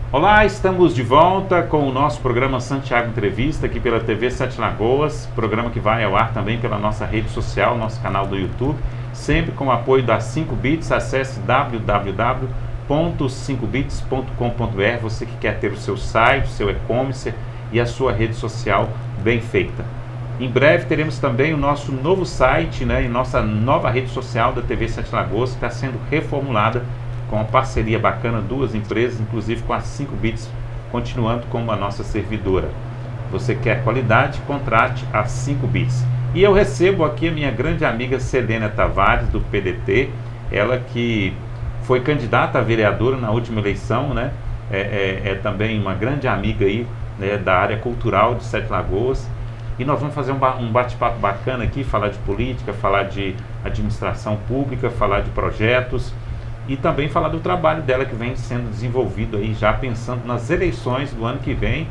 Olá, estamos de volta com o nosso programa Santiago Entrevista aqui pela TV Sete Lagoas, programa que vai ao ar também pela nossa rede social, nosso canal do YouTube, sempre com o apoio da 5bits. Acesse www.5bits.com.br, você que quer ter o seu site, o seu e-commerce e a sua rede social bem feita. Em breve teremos também o nosso novo site, né, e nossa nova rede social da TV Sete Lagoas, que está sendo reformulada com uma parceria bacana, duas empresas, inclusive com a 5bits, continuando como a nossa servidora. Você quer qualidade? Contrate a 5bits. E eu recebo aqui a minha grande amiga Selena Tavares, do PDT, ela que foi candidata a vereadora na última eleição, né? É também uma grande amiga aí, né, da área cultural de Sete Lagoas. E nós vamos fazer um bate-papo bacana aqui, falar de política, falar de administração pública, falar de projetos e também falar do trabalho dela que vem sendo desenvolvido aí, já pensando nas eleições do ano que vem,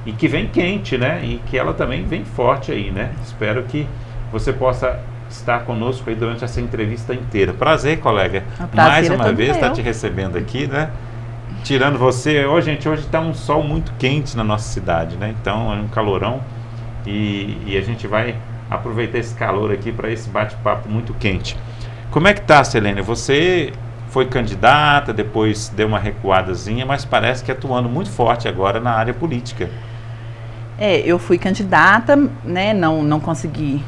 e que vem quente, né? E que ela também vem forte aí, né? Espero que você possa estar conosco aí durante essa entrevista inteira. Prazer, colega. Mais uma vez estar te recebendo aqui, né? Tirando você, hoje está um sol muito quente na nossa cidade, né? Então é um calorão e a gente vai aproveitar esse calor aqui para esse bate-papo muito quente. Como é que tá, Selene? Você foi candidata, depois deu uma recuadazinha, mas parece que atuando muito forte agora na área política. Eu fui candidata, né, não consegui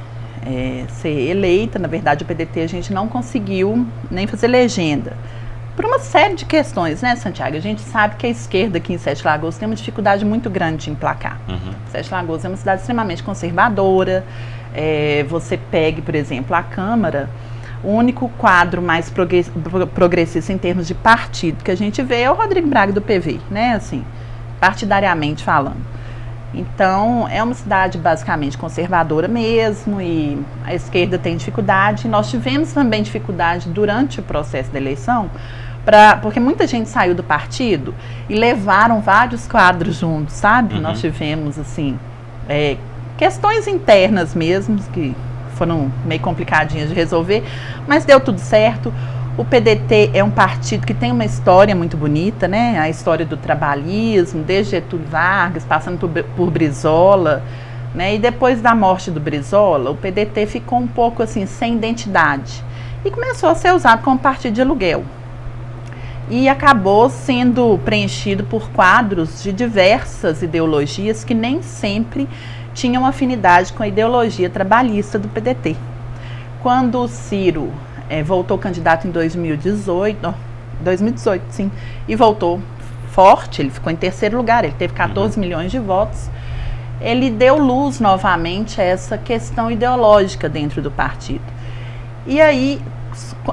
ser eleita. Na verdade, o PDT a gente não conseguiu nem fazer legenda, por uma série de questões, né, Santiago? A gente sabe que a esquerda aqui em Sete Lagoas tem uma dificuldade muito grande de emplacar. Sete Lagoas é uma cidade extremamente conservadora. Você pegue, por exemplo, a Câmara, o único quadro mais progressista em termos de partido que a gente vê é o Rodrigo Braga do PV, né, assim, partidariamente falando. Então, é uma cidade basicamente conservadora mesmo, e a esquerda tem dificuldade. Nós tivemos também dificuldade durante o processo da eleição, porque muita gente saiu do partido e levaram vários quadros juntos, sabe? Nós tivemos, assim, questões internas mesmo, que foram meio complicadinhas de resolver, mas deu tudo certo. O PDT é um partido que tem uma história muito bonita, né? A história do trabalhismo, desde Getúlio Vargas, passando por Brizola, né? E depois da morte do Brizola, o PDT ficou um pouco assim, sem identidade, e começou a ser usado como partido de aluguel. E acabou sendo preenchido por quadros de diversas ideologias que nem sempre tinham afinidade com a ideologia trabalhista do PDT. Quando o Ciro voltou candidato em 2018, sim, e voltou forte, ele ficou em terceiro lugar, ele teve 14 milhões de votos, ele deu luz novamente a essa questão ideológica dentro do partido. E aí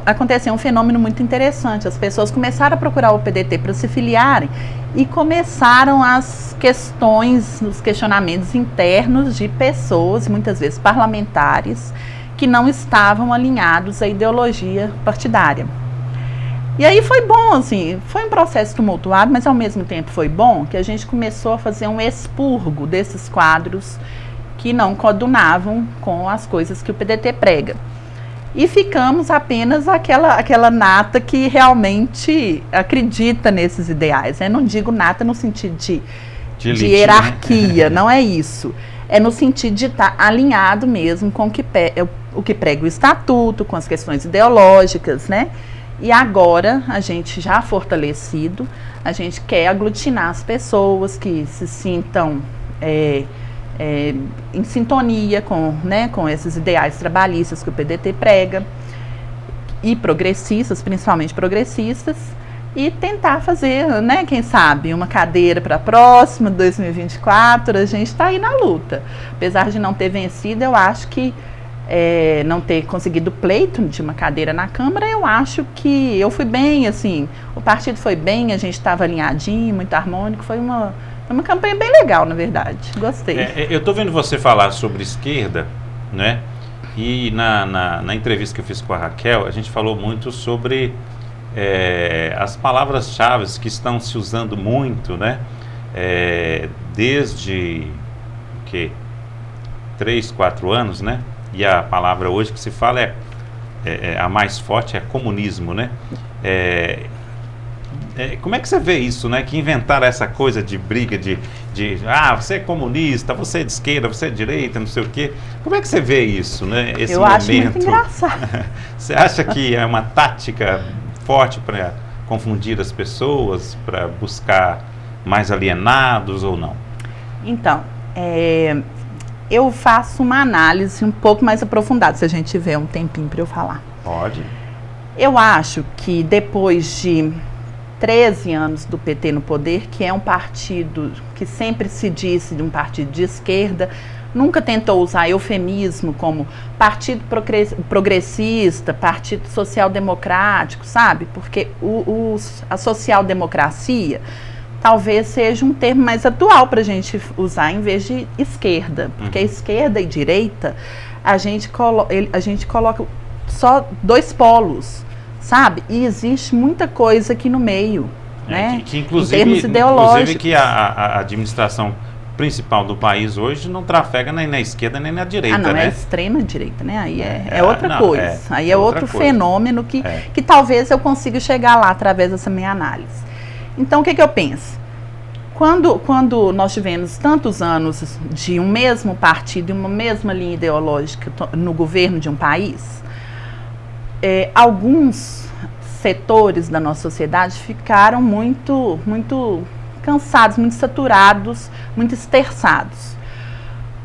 aconteceu um fenômeno muito interessante. As pessoas começaram a procurar o PDT para se filiarem e começaram as questões, os questionamentos internos de pessoas, muitas vezes parlamentares, que não estavam alinhados à ideologia partidária. E aí foi bom, assim, foi um processo tumultuado, mas ao mesmo tempo foi bom que a gente começou a fazer um expurgo desses quadros que não coadunavam com as coisas que o PDT prega. E ficamos apenas aquela nata que realmente acredita nesses ideais. Eu não digo nata no sentido de hierarquia, né? Não é isso. É no sentido de estar alinhado mesmo com o que prega o estatuto, com as questões ideológicas, né? E agora, a gente já fortalecido, a gente quer aglutinar as pessoas que se sintam em sintonia com esses ideais trabalhistas que o PDT prega, e progressistas, principalmente progressistas, e tentar fazer, né, quem sabe, uma cadeira para a próxima, 2024, a gente está aí na luta. Apesar de não ter vencido, eu acho que não ter conseguido o pleito de uma cadeira na Câmara, eu acho que eu fui bem, assim, o partido foi bem, a gente estava alinhadinho, muito harmônico, foi uma campanha bem legal, na verdade. Gostei. Eu estou vendo você falar sobre esquerda, né? E na entrevista que eu fiz com a Raquel, a gente falou muito sobre as palavras-chave que estão se usando muito, né? Desde 3, 4 anos, né? E a palavra hoje que se fala a mais forte é comunismo, né? como é que você vê isso, né? Que inventaram essa coisa de briga de você é comunista, você é de esquerda, você é de direita, não sei o quê. Como é que você vê isso, né? Esse eu momento. Acho muito engraçado. Você acha que é uma tática forte para confundir as pessoas, para buscar mais alienados ou não? Então, eu faço uma análise um pouco mais aprofundada, se a gente tiver um tempinho para eu falar. Pode. Eu acho que depois de 13 anos do PT no poder, que é um partido que sempre se disse de um partido de esquerda, nunca tentou usar eufemismo como partido progressista, partido social-democrático, sabe? Porque a social-democracia talvez seja um termo mais atual para a gente usar em vez de esquerda. Porque a esquerda e direita, a gente coloca só dois polos, sabe? E existe muita coisa aqui no meio, né? Que inclusive, em termos ideológicos. Inclusive que a administração principal do país hoje não trafega nem na esquerda nem na direita, não, né? É extrema direita, né? Aí é outra coisa. Aí é outro coisa. Fenômeno que talvez eu consiga chegar lá através dessa minha análise. Então, o que eu penso? Quando nós tivemos tantos anos de um mesmo partido e uma mesma linha ideológica no governo de um país, alguns setores da nossa sociedade ficaram muito cansados, muito saturados, muito esterçados.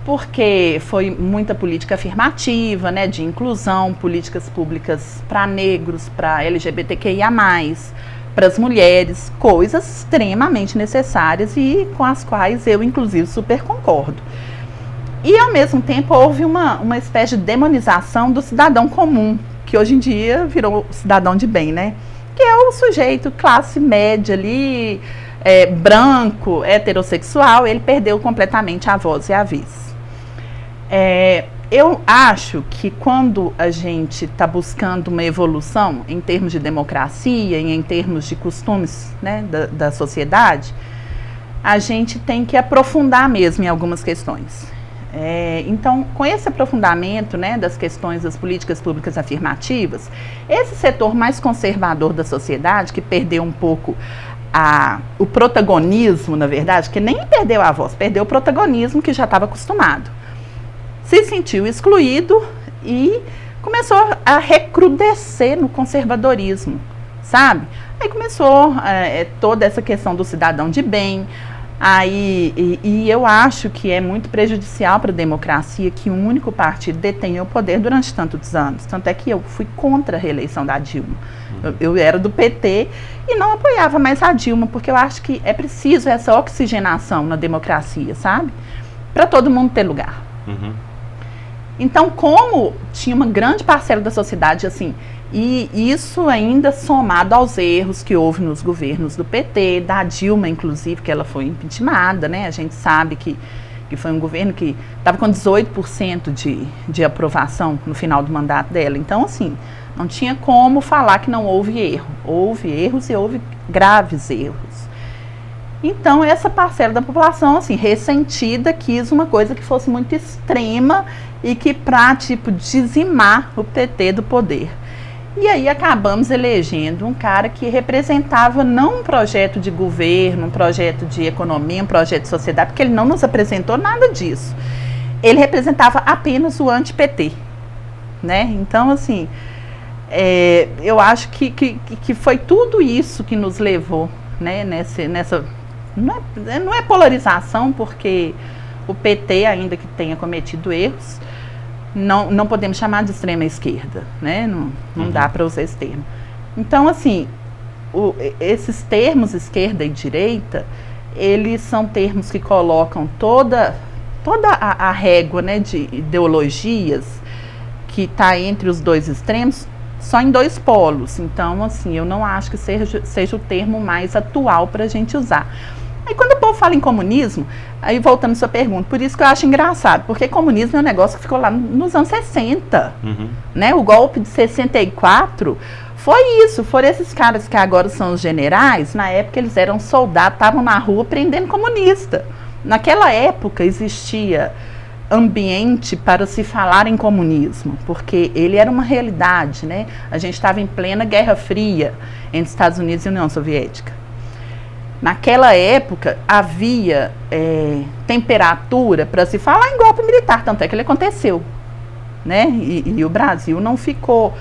Porque foi muita política afirmativa, né, de inclusão, políticas públicas para negros, para LGBTQIA+, para as mulheres, coisas extremamente necessárias e com as quais eu, inclusive, super concordo. E, ao mesmo tempo, houve uma espécie de demonização do cidadão comum, que hoje em dia virou cidadão de bem, né? Que é o sujeito classe média ali, branco, heterossexual, ele perdeu completamente a voz e a vez. Eu acho que quando a gente está buscando uma evolução em termos de democracia e em termos de costumes, né, da sociedade, a gente tem que aprofundar mesmo em algumas questões. Então, com esse aprofundamento, né, das questões das políticas públicas afirmativas, esse setor mais conservador da sociedade, que perdeu um pouco o protagonismo, na verdade, que nem perdeu a voz, perdeu o protagonismo que já estava acostumado, se sentiu excluído e começou a recrudescer no conservadorismo, sabe? Aí começou toda essa questão do cidadão de bem. E eu acho que é muito prejudicial para a democracia que um único partido detenha o poder durante tantos anos. Tanto é que eu fui contra a reeleição da Dilma. Eu era do PT e não apoiava mais a Dilma, porque eu acho que é preciso essa oxigenação na democracia, sabe? Para todo mundo ter lugar. Uhum. Então, como tinha uma grande parcela da sociedade assim, e isso ainda somado aos erros que houve nos governos do PT, da Dilma, inclusive, que ela foi impeachmentada, né? A gente sabe que foi um governo que estava com 18% de aprovação no final do mandato dela. Então, assim, não tinha como falar que não houve erro. Houve erros e houve graves erros. Então, essa parcela da população, assim, ressentida, quis uma coisa que fosse muito extrema e que para, dizimar o PT do poder. E aí acabamos elegendo um cara que representava não um projeto de governo, um projeto de economia, um projeto de sociedade, porque ele não nos apresentou nada disso. Ele representava apenas o anti-PT, né? Então, assim, eu acho que foi tudo isso que nos levou, né, nessa não é polarização, porque o PT, ainda que tenha cometido erros, não podemos chamar de extrema esquerda, né? Não dá para usar esse termo. Então, assim, esses termos esquerda e direita, eles são termos que colocam toda a régua, né, de ideologias que está entre os dois extremos só em dois polos. Então, assim, eu não acho que seja o termo mais atual para a gente usar. Aí quando o povo fala em comunismo, aí voltando à sua pergunta, por isso que eu acho engraçado, porque comunismo é um negócio que ficou lá nos anos 60, né? O golpe de 64 foi isso, foram esses caras que agora são os generais, na época eles eram soldados, estavam na rua prendendo comunista. Naquela época existia ambiente para se falar em comunismo, porque ele era uma realidade, né? A gente estava em plena Guerra Fria entre Estados Unidos e União Soviética. Naquela época, havia temperatura para se falar em golpe militar, tanto é que ele aconteceu, né? E o Brasil não ficou,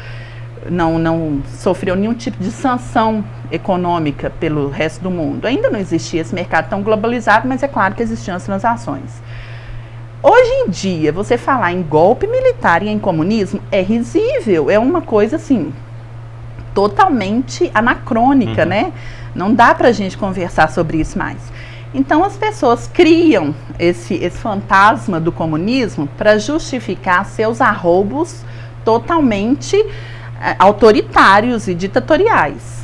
não sofreu nenhum tipo de sanção econômica pelo resto do mundo. Ainda não existia esse mercado tão globalizado, mas é claro que existiam as transações. Hoje em dia, você falar em golpe militar e em comunismo é risível, é uma coisa assim, totalmente anacrônica, né? Não dá pra gente conversar sobre isso mais. Então as pessoas criam esse fantasma do comunismo para justificar seus arroubos totalmente autoritários e ditatoriais.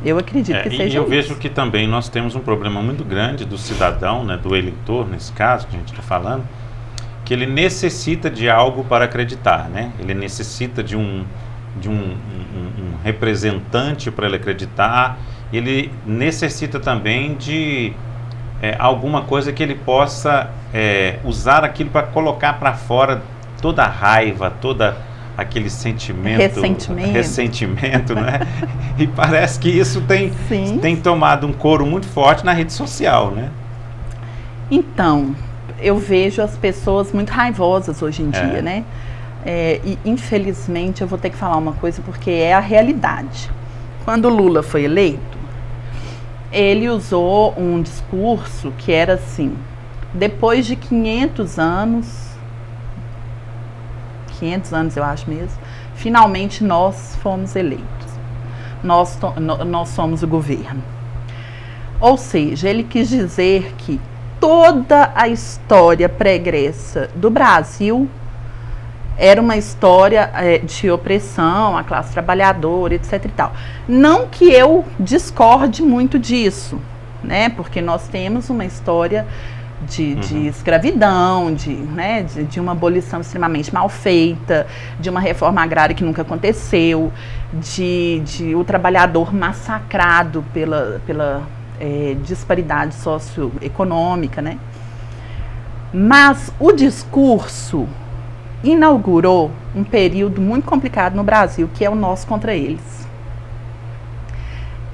Eu acredito que seja isso. E eu vejo que também nós temos um problema muito grande do cidadão, né, do eleitor, nesse caso que a gente está falando, que ele necessita de algo para acreditar, né? Ele necessita de um representante para ele acreditar, ele necessita também de alguma coisa que ele possa usar aquilo para colocar para fora toda a raiva, toda aquele ressentimento, né? E parece que isso tem tomado um coro muito forte na rede social, né? Então, eu vejo as pessoas muito raivosas hoje em dia, né? E infelizmente eu vou ter que falar uma coisa porque é a realidade. Quando o Lula foi eleito, ele usou um discurso que era assim: depois de 500 anos eu acho mesmo, finalmente nós fomos eleitos, nós somos o governo. Ou seja, ele quis dizer que toda a história pregressa do Brasil era uma história de opressão à classe trabalhadora, etc. e tal. Não que eu discorde muito disso, né? Porque nós temos uma história de escravidão, de uma abolição extremamente mal feita, de uma reforma agrária que nunca aconteceu, de o trabalhador massacrado pela disparidade socioeconômica, né? Mas o discurso inaugurou um período muito complicado no Brasil, que é o nós contra eles.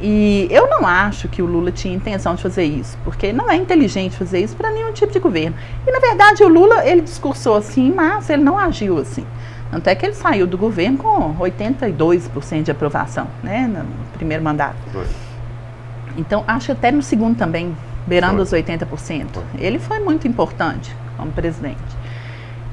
E eu não acho que o Lula tinha intenção de fazer isso, porque não é inteligente fazer isso para nenhum tipo de governo. E, na verdade, o Lula, ele discursou assim, mas ele não agiu assim. Tanto é que ele saiu do governo com 82% de aprovação, né, no primeiro mandato. Então, acho até no segundo também, beirando os 80%. Ele foi muito importante como presidente.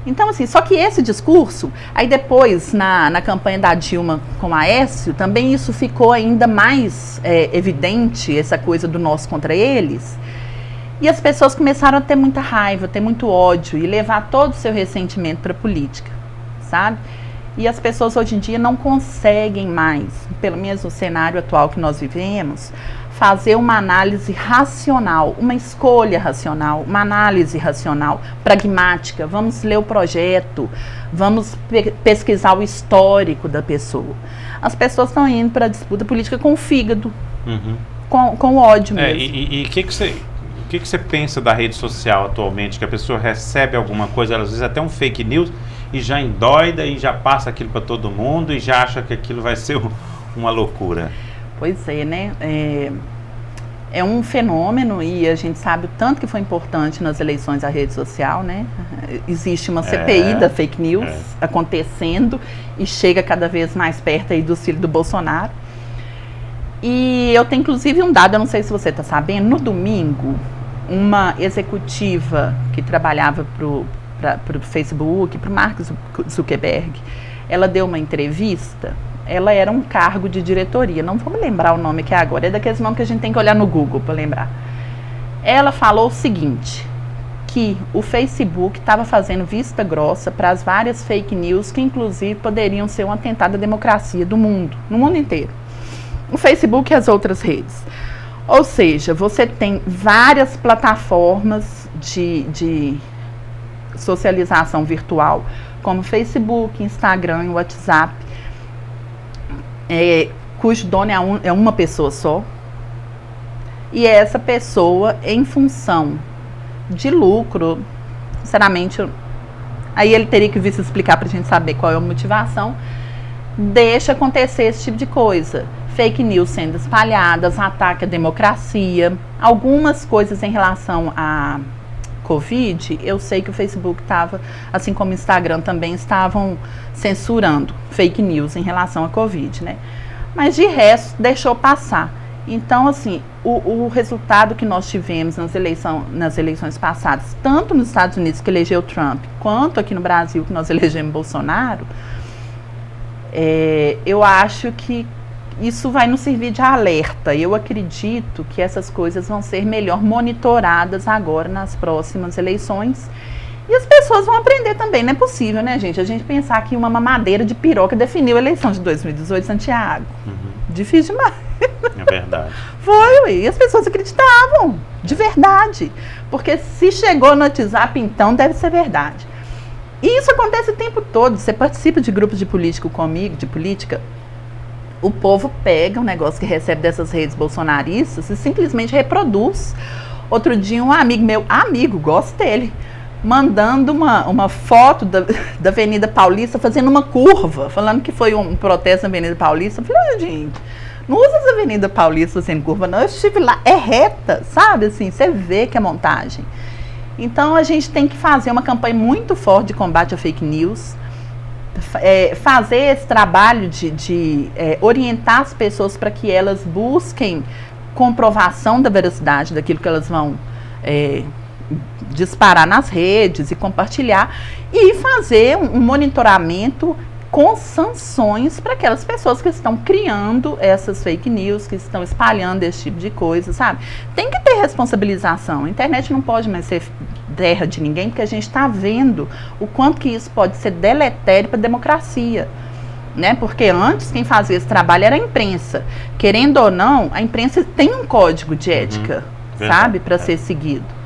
Então, assim, só que esse discurso, aí depois, na campanha da Dilma com a Aécio, também isso ficou ainda mais evidente, essa coisa do nós contra eles, e as pessoas começaram a ter muita raiva, ter muito ódio, e levar todo o seu ressentimento para a política, sabe? E as pessoas hoje em dia não conseguem mais, pelo menos no cenário atual que nós vivemos, fazer uma análise racional, uma escolha racional, uma análise racional, pragmática. Vamos ler o projeto, vamos pesquisar o histórico da pessoa. As pessoas estão indo para a disputa política com o fígado, com ódio mesmo. E o que você pensa da rede social atualmente, que a pessoa recebe alguma coisa, às vezes até um fake news, e já endoida e já passa aquilo para todo mundo e já acha que aquilo vai ser uma loucura? Pois é, né? É um fenômeno, e a gente sabe o tanto que foi importante nas eleições a rede social, né? Existe uma CPI da fake news acontecendo e chega cada vez mais perto aí do cílio do Bolsonaro. E eu tenho inclusive um dado, eu não sei se você está sabendo, no domingo, uma executiva que trabalhava para o Facebook, para o Mark Zuckerberg, ela deu uma entrevista. Ela era um cargo de diretoria, não vou me lembrar o nome aqui agora, é daqueles nomes que a gente tem que olhar no Google para lembrar. Ela falou o seguinte, que o Facebook estava fazendo vista grossa para as várias fake news que inclusive poderiam ser um atentado à democracia do mundo, no mundo inteiro. O Facebook e as outras redes. Ou seja, você tem várias plataformas de socialização virtual, como Facebook, Instagram e WhatsApp, cujo dono é uma pessoa só, e essa pessoa, em função de lucro, sinceramente, aí ele teria que vir se explicar para a gente saber qual é a motivação, deixa acontecer esse tipo de coisa. fake news sendo espalhadas, ataque à democracia, algumas coisas em relação a Covid, eu sei que o Facebook estava, assim como o Instagram também, estavam censurando fake news em relação à Covid, né? Mas de resto, deixou passar. Então, assim, o resultado que nós tivemos nas eleições passadas, tanto nos Estados Unidos, que elegeu Trump, quanto aqui no Brasil, que nós elegemos Bolsonaro, eu acho que isso vai nos servir de alerta. Eu acredito que essas coisas vão ser melhor monitoradas agora nas próximas eleições. E as pessoas vão aprender também. Não é possível, né, gente? A gente pensar que uma mamadeira de piroca definiu a eleição de 2018 Santiago. Difícil demais. É verdade. Foi, e as pessoas acreditavam, de verdade. Porque se chegou no WhatsApp, então deve ser verdade. E isso acontece o tempo todo. Você participa de grupos de político comigo, de política, o povo pega um negócio que recebe dessas redes bolsonaristas e simplesmente reproduz. Outro dia um amigo, gosto dele, mandando uma foto da Avenida Paulista fazendo uma curva, falando que foi um protesto na Avenida Paulista. Eu falei, gente, não usa essa Avenida Paulista fazendo curva não, eu estive lá, é reta, sabe, assim, você vê que é montagem. Então a gente tem que fazer uma campanha muito forte de combate a fake news, fazer esse trabalho de orientar as pessoas para que elas busquem comprovação da veracidade daquilo que elas vão disparar nas redes e compartilhar, e fazer um monitoramento com sanções para aquelas pessoas que estão criando essas fake news, que estão espalhando esse tipo de coisa, sabe? Tem que ter responsabilização. A internet não pode mais ser terra de ninguém, porque a gente está vendo o quanto que isso pode ser deletério para a democracia, né? Porque antes quem fazia esse trabalho era a imprensa. Querendo ou não, a imprensa tem um código de ética, sabe, para ser seguido.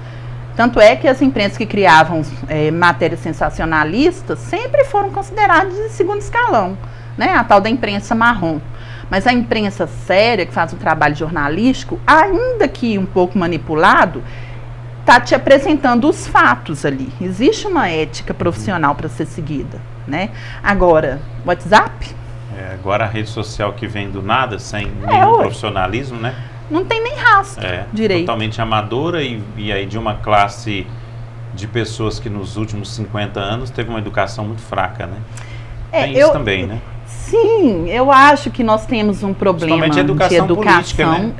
Tanto é que as imprensas que criavam matérias sensacionalistas sempre foram consideradas de segundo escalão, né? A tal da imprensa marrom. Mas a imprensa séria, que faz o trabalho jornalístico, ainda que um pouco manipulado, está te apresentando os fatos ali. Existe uma ética profissional para ser seguida, né? Agora, WhatsApp? Agora a rede social que vem do nada, sem nenhum profissionalismo, né? Não tem nem rastro direito. Totalmente amadora e aí de uma classe de pessoas que nos últimos 50 anos teve uma educação muito fraca, né? Tem isso também, né? Sim, eu acho que nós temos um problema de educação política, né?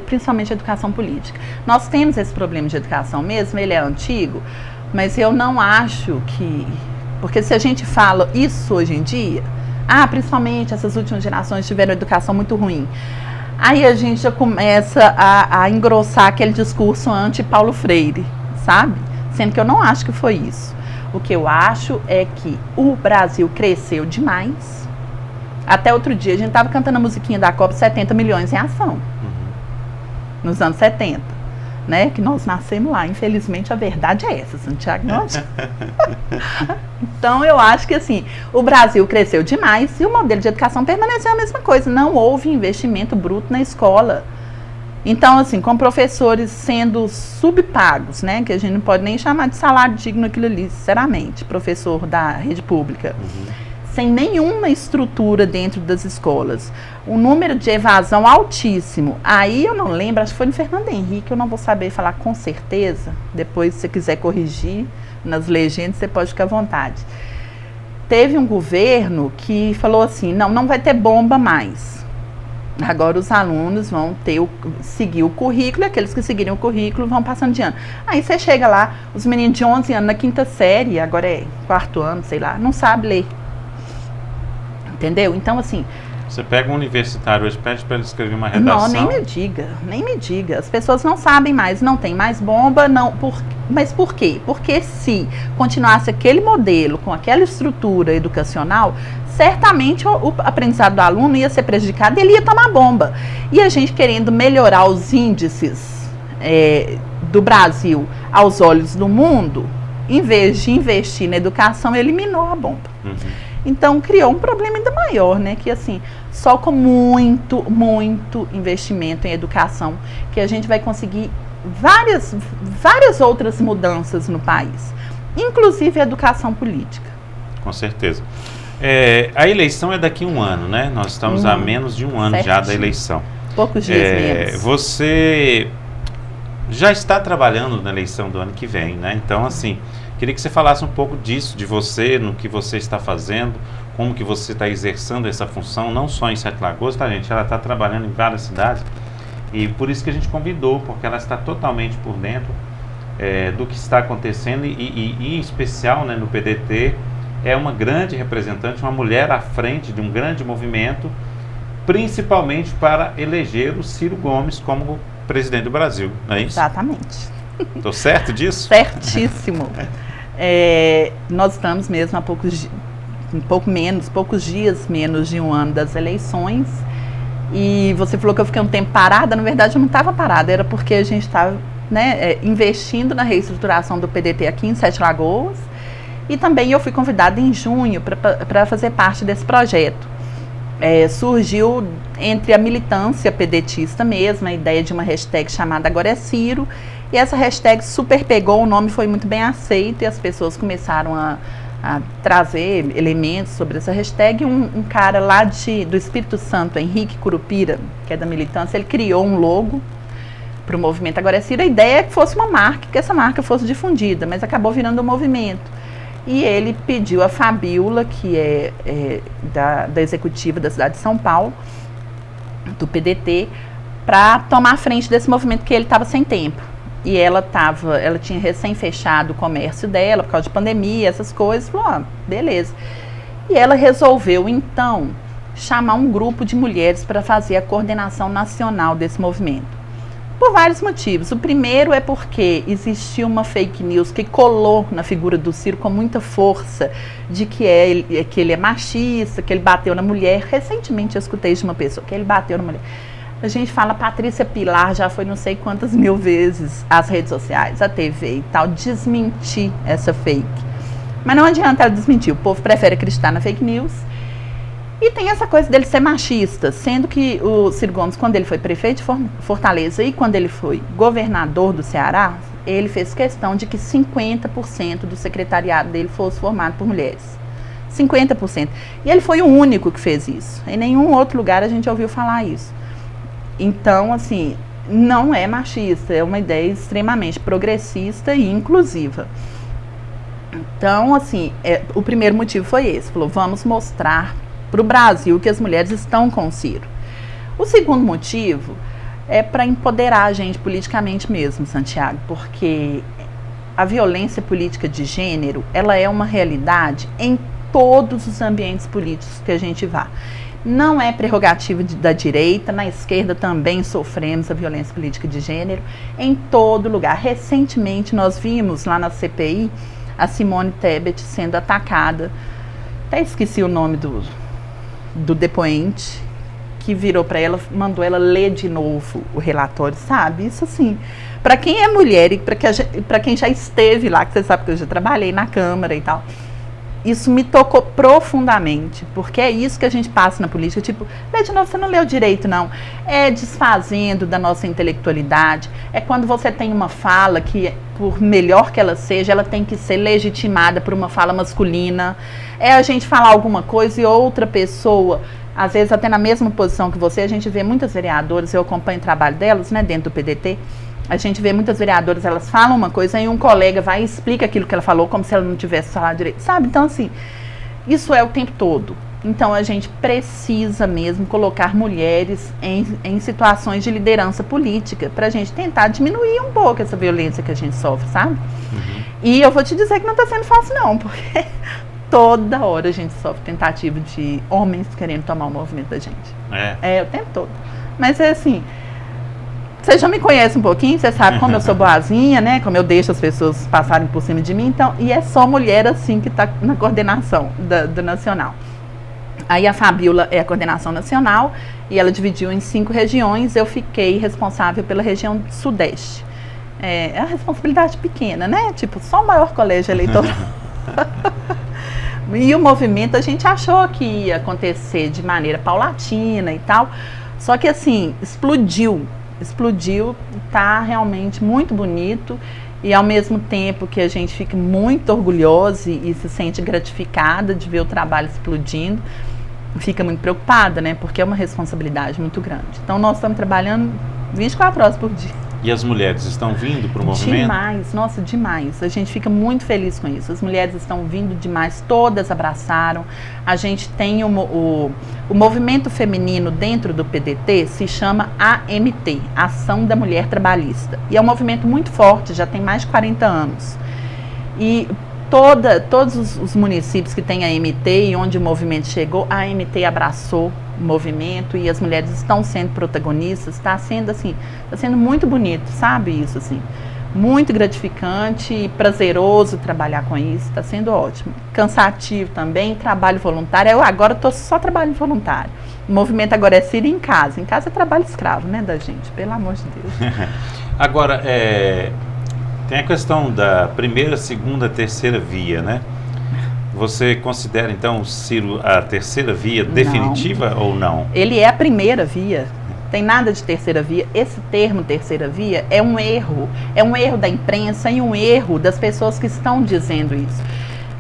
Principalmente educação política. Nós temos esse problema de educação mesmo, ele é antigo, mas eu não acho que... Porque se a gente fala isso hoje em dia, principalmente essas últimas gerações tiveram educação muito ruim. Aí a gente já começa a engrossar aquele discurso anti-Paulo Freire, sabe? Sendo que eu não acho que foi isso. O que eu acho é que o Brasil cresceu demais. Até outro dia a gente estava cantando a musiquinha da Copa 70 milhões em ação. Nos anos 70. Né? Que nós nascemos lá. Infelizmente a verdade é essa, Santiago. Então eu acho que assim, o Brasil cresceu demais e o modelo de educação permaneceu a mesma coisa. Não houve investimento bruto na escola. Então, assim, com professores sendo subpagos, né? Que a gente não pode nem chamar de salário digno aquilo ali, sinceramente, professor da rede pública. Sem nenhuma estrutura dentro das escolas. Um número de evasão altíssimo. Aí eu não lembro, acho que foi no Fernando Henrique, eu não vou saber falar com certeza. Depois, se você quiser corrigir nas legendas, você pode ficar à vontade. Teve um governo que falou assim, não vai ter bomba mais. Agora os alunos vão seguir o currículo, e aqueles que seguirem o currículo vão passando de ano. Aí você chega lá, os meninos de 11 anos na 5ª série, agora é 4º ano, sei lá, não sabe ler. Entendeu? Então, assim... Você pega um universitário hoje, pede para ele escrever uma redação... Não, nem me diga. As pessoas não sabem mais, não tem mais bomba, não... Mas por quê? Porque se continuasse aquele modelo, com aquela estrutura educacional, certamente o aprendizado do aluno ia ser prejudicado e ele ia tomar bomba. E a gente querendo melhorar os índices do Brasil aos olhos do mundo, em vez de investir na educação, eliminou a bomba. Então, criou um problema ainda maior, né? Que, assim, só com muito, muito investimento em educação que a gente vai conseguir várias outras mudanças no país, inclusive a educação política. Com certeza. A eleição é daqui a um ano, né? Nós estamos a menos de um ano certinho. já da eleição. Poucos dias menos. Você já está trabalhando na eleição do ano que vem, né? Então, assim, queria que você falasse um pouco disso, de você, no que você está fazendo, como que você está exercendo essa função, não só em Sete Lagoas, tá, gente? Ela está trabalhando em várias cidades e por isso que a gente convidou, porque ela está totalmente por dentro do que está acontecendo e em especial, né, no PDT, é uma grande representante, uma mulher à frente de um grande movimento, principalmente para eleger o Ciro Gomes como presidente do Brasil, não é isso? Exatamente. Estou certo disso? Certíssimo. Nós estamos mesmo a poucos dias menos de um ano das eleições. E você falou que eu fiquei um tempo parada. Na verdade, eu não estava parada, era porque a gente estava, né, investindo na reestruturação do PDT aqui em Sete Lagoas. E também eu fui convidada em junho para fazer parte desse projeto. Surgiu entre a militância pedetista mesmo, a ideia de uma hashtag chamada Agora é Ciro, e essa hashtag super pegou, o nome foi muito bem aceito e as pessoas começaram a trazer elementos sobre essa hashtag. Um cara lá do Espírito Santo, Henrique Curupira, que é da militância, ele criou um logo para o movimento Agora é Ciro. A ideia é que fosse uma marca, que essa marca fosse difundida, mas acabou virando um movimento. E ele pediu a Fabiola, que é da executiva da cidade de São Paulo, do PDT, para tomar a frente desse movimento, que ele estava sem tempo. E ela tinha recém fechado o comércio dela, por causa de pandemia, essas coisas. Falou, beleza. E ela resolveu, então, chamar um grupo de mulheres para fazer a coordenação nacional desse movimento. Por vários motivos. O primeiro é porque existia uma fake news que colou na figura do Ciro com muita força, de que ele é machista, que ele bateu na mulher. Recentemente eu escutei de uma pessoa que ele bateu na mulher. A gente fala, Patrícia Pilar já foi não sei quantas mil vezes às redes sociais, à TV e tal, desmentir essa fake. Mas não adianta ela desmentir, o povo prefere acreditar na fake news. E tem essa coisa dele ser machista, sendo que o Ciro Gomes, quando ele foi prefeito de Fortaleza e quando ele foi governador do Ceará, ele fez questão de que 50% do secretariado dele fosse formado por mulheres. 50%. E ele foi o único que fez isso. Em nenhum outro lugar a gente ouviu falar isso. Então, assim, não é machista, é uma ideia extremamente progressista e inclusiva. Então, assim, o primeiro motivo foi esse. Falou, vamos mostrar para o Brasil que as mulheres estão com o Ciro. O segundo motivo é para empoderar a gente politicamente mesmo, Santiago, porque a violência política de gênero, ela é uma realidade em todos os ambientes políticos que a gente vá. Não é prerrogativa da direita, na esquerda também sofremos a violência política de gênero, em todo lugar. Recentemente nós vimos lá na CPI a Simone Tebet sendo atacada, até esqueci o nome do depoente, que virou para ela, mandou ela ler de novo o relatório, sabe? Isso assim, para quem é mulher e para quem já esteve lá, que você sabe que eu já trabalhei na Câmara e tal, isso me tocou profundamente, porque é isso que a gente passa na política, tipo, lê de novo, você não leu direito não, é desfazendo da nossa intelectualidade, é quando você tem uma fala que, por melhor que ela seja, ela tem que ser legitimada por uma fala masculina, é a gente falar alguma coisa e outra pessoa, às vezes até na mesma posição que você, a gente vê muitas vereadoras, eu acompanho o trabalho delas, né, dentro do PDT, a gente vê muitas vereadoras, elas falam uma coisa e um colega vai e explica aquilo que ela falou como se ela não tivesse falado direito, sabe? Então, assim, isso é o tempo todo. Então, a gente precisa mesmo colocar mulheres em situações de liderança política para a gente tentar diminuir um pouco essa violência que a gente sofre, sabe? Uhum. E eu vou te dizer que não está sendo fácil não, porque toda hora a gente sofre tentativa de homens querendo tomar o movimento da gente. É o tempo todo. Mas é assim... Você já me conhece um pouquinho, você sabe como eu sou boazinha, né? Como eu deixo as pessoas passarem por cima de mim. Então, e é só mulher assim que está na coordenação do Nacional. Aí a Fabiola é a coordenação nacional e ela dividiu em 5 regiões. Eu fiquei responsável pela região Sudeste. É a responsabilidade pequena, né? Tipo, só o maior colégio eleitoral. E o movimento a gente achou que ia acontecer de maneira paulatina e tal. Só que assim, explodiu, tá realmente muito bonito E ao mesmo tempo que a gente fica muito orgulhosa e se sente gratificada de ver o trabalho explodindo, fica muito preocupada, né? Porque é uma responsabilidade muito grande. Então nós estamos trabalhando 24 horas por dia. E as mulheres estão vindo para o movimento? Demais, nossa, demais. A gente fica muito feliz com isso. As mulheres estão vindo demais, todas abraçaram. A gente tem o movimento feminino dentro do PDT, se chama AMT, Ação da Mulher Trabalhista. E é um movimento muito forte, já tem mais de 40 anos. E todos os municípios que têm a AMT e onde o movimento chegou, a AMT abraçou o movimento e as mulheres estão sendo protagonistas. Está sendo assim, está sendo muito bonito, sabe isso assim, muito gratificante e prazeroso trabalhar com isso, está sendo ótimo. Cansativo também, trabalho voluntário. Eu agora estou só trabalhando voluntário. O movimento agora é Cira em casa é trabalho escravo, né, da gente, pelo amor de Deus. Agora, tem a questão da primeira, segunda, terceira via, né? Você considera, então, o Ciro a terceira via definitiva ou não? Ele é a primeira via. Tem nada de terceira via. Esse termo terceira via é um erro. É um erro da imprensa e um erro das pessoas que estão dizendo isso.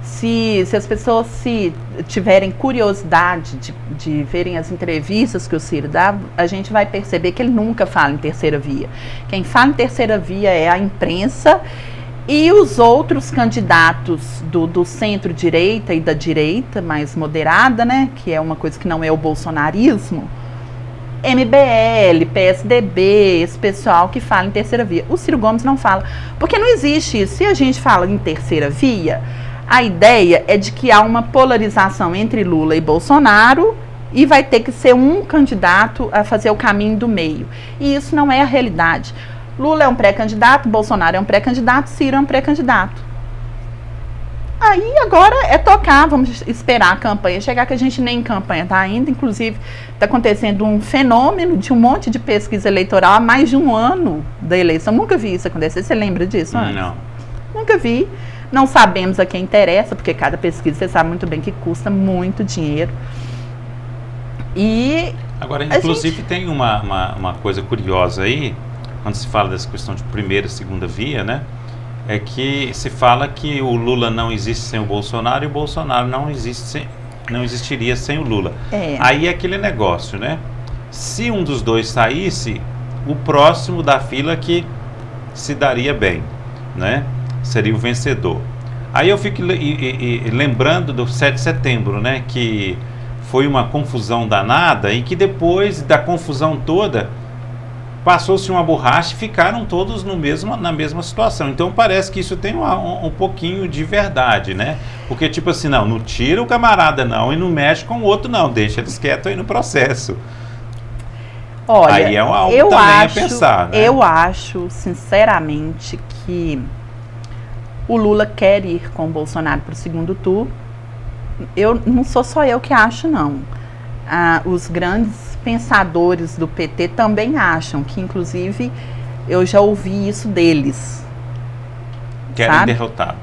Se as pessoas tiverem curiosidade de verem as entrevistas que o Ciro dá, a gente vai perceber que ele nunca fala em terceira via. Quem fala em terceira via é a imprensa e os outros candidatos do centro-direita e da direita mais moderada, né, que é uma coisa que não é o bolsonarismo, MBL, PSDB, esse pessoal que fala em terceira via. O Ciro Gomes não fala, porque não existe isso. Se a gente fala em terceira via, a ideia é de que há uma polarização entre Lula e Bolsonaro e vai ter que ser um candidato a fazer o caminho do meio. E isso não é a realidade. Lula é um pré-candidato, Bolsonaro é um pré-candidato, Ciro é um pré-candidato. Aí agora é tocar, vamos esperar a campanha chegar, que a gente nem em campanha está ainda. Inclusive, está acontecendo um fenômeno de um monte de pesquisa eleitoral há mais de um ano da eleição. Nunca vi isso acontecer. Você lembra disso antes? Não. Nunca vi. Não sabemos a quem interessa, porque cada pesquisa, você sabe muito bem que custa muito dinheiro. E agora, inclusive, tem uma coisa curiosa aí, quando se fala dessa questão de primeira e segunda via, né? É que se fala que o Lula não existe sem o Bolsonaro e o Bolsonaro não existiria sem o Lula. Aí é aquele negócio, né? Se um dos dois saísse, o próximo da fila que se daria bem, né? Seria o vencedor. Aí eu fico lembrando do 7 de setembro, né? Que foi uma confusão danada e que depois da confusão toda passou-se uma borracha e ficaram todos na mesma situação. Então parece que isso tem um pouquinho de verdade, né? Porque tipo assim, não tira o camarada não e não mexe com o outro não, deixa eles quietos aí no processo. Olha, aí é algo também a pensar, né? Eu acho, sinceramente, que o Lula quer ir com o Bolsonaro para o segundo turno. Não sou só eu que acho, não. Os grandes pensadores do PT também acham, que inclusive eu já ouvi isso deles. Querem derrotar.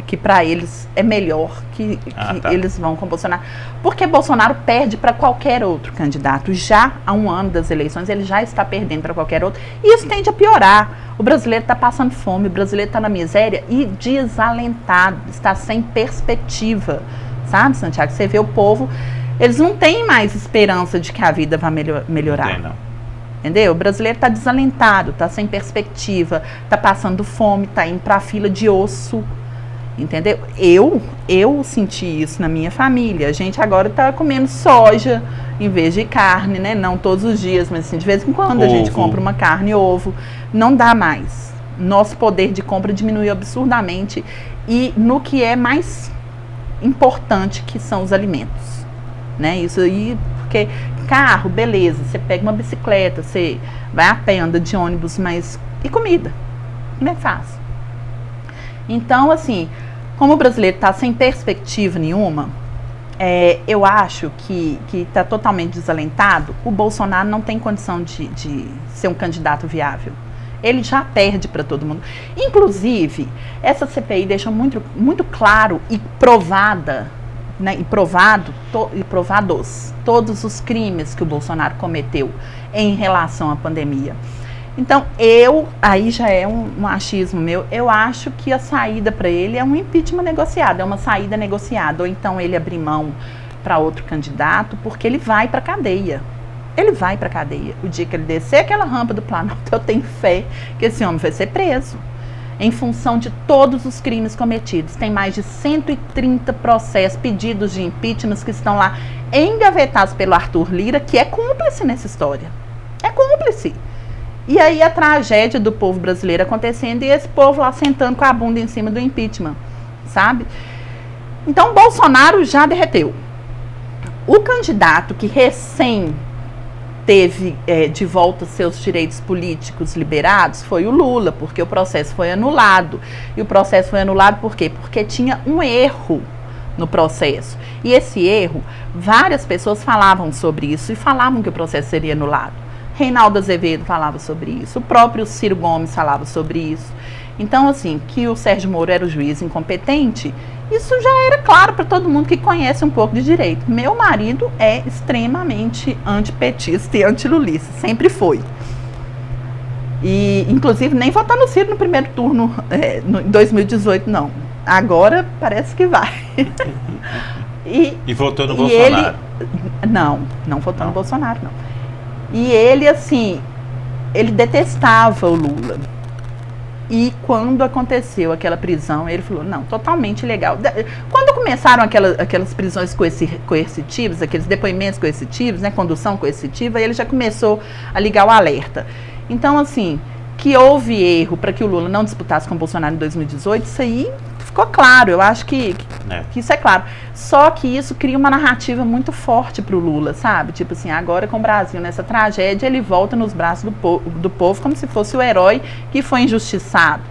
Que para eles é melhor que eles vão com o Bolsonaro. Porque Bolsonaro perde para qualquer outro candidato. Já há um ano das eleições, ele já está perdendo para qualquer outro. E isso tende a piorar. O brasileiro está passando fome, o brasileiro está na miséria e desalentado, está sem perspectiva. Sabe, Santiago? Você vê o povo, eles não têm mais esperança de que a vida vai melhorar. Não tem, não. Entendeu? O brasileiro está desalentado, está sem perspectiva, está passando fome, está indo para a fila de osso. Entendeu? Eu senti isso na minha família. A gente agora está comendo soja em vez de carne, né? Não todos os dias, mas assim, de vez em quando a gente compra uma carne e ovo. Não dá mais. Nosso poder de compra diminuiu absurdamente. E no que é mais importante, que são os alimentos. Né? Isso aí, porque carro, beleza, você pega uma bicicleta, você vai a pé, anda de ônibus, mas e comida? Não é fácil. Então, assim, como o brasileiro está sem perspectiva nenhuma, eu acho que está totalmente desalentado. O Bolsonaro não tem condição de ser um candidato viável. Ele já perde para todo mundo. Inclusive, essa CPI deixa muito, muito claro e provada, né, e provados todos os crimes que o Bolsonaro cometeu em relação à pandemia. Então, aí já é um achismo meu, eu acho que a saída para ele é um impeachment negociado, é uma saída negociada, ou então ele abrir mão para outro candidato, porque ele vai para a cadeia. Ele vai para a cadeia. O dia que ele descer aquela rampa do Planalto, eu tenho fé que esse homem vai ser preso. Em função de todos os crimes cometidos. Tem mais de 130 processos, pedidos de impeachment que estão lá engavetados pelo Arthur Lira, que é cúmplice nessa história. É cúmplice. E aí a tragédia do povo brasileiro acontecendo e esse povo lá sentando com a bunda em cima do impeachment, sabe? Então, Bolsonaro já derreteu. O candidato que recém teve de volta seus direitos políticos liberados foi o Lula, porque o processo foi anulado. E o processo foi anulado por quê? Porque tinha um erro no processo. E esse erro, várias pessoas falavam sobre isso e falavam que o processo seria anulado. Reinaldo Azevedo falava sobre isso, o próprio Ciro Gomes falava sobre isso. Então, assim, que o Sérgio Moro era o juiz incompetente, isso já era claro para todo mundo que conhece um pouco de direito. Meu marido é extremamente antipetista e antilulista, sempre foi. E, inclusive, nem votar no Ciro no primeiro turno em 2018, não. Agora parece que vai. E votou no Bolsonaro? Não votou no Bolsonaro, não. E ele, assim, ele detestava o Lula. E quando aconteceu aquela prisão, ele falou, não, totalmente ilegal. Quando começaram aquelas prisões coercitivas, aqueles depoimentos coercitivos, né, condução coercitiva, ele já começou a ligar o alerta. Então, assim, que houve erro para que o Lula não disputasse com o Bolsonaro em 2018, isso aí ficou claro, eu acho que isso é claro. Só que isso cria uma narrativa muito forte para o Lula, sabe? Tipo assim, agora com o Brasil nessa tragédia, ele volta nos braços do povo como se fosse o herói que foi injustiçado.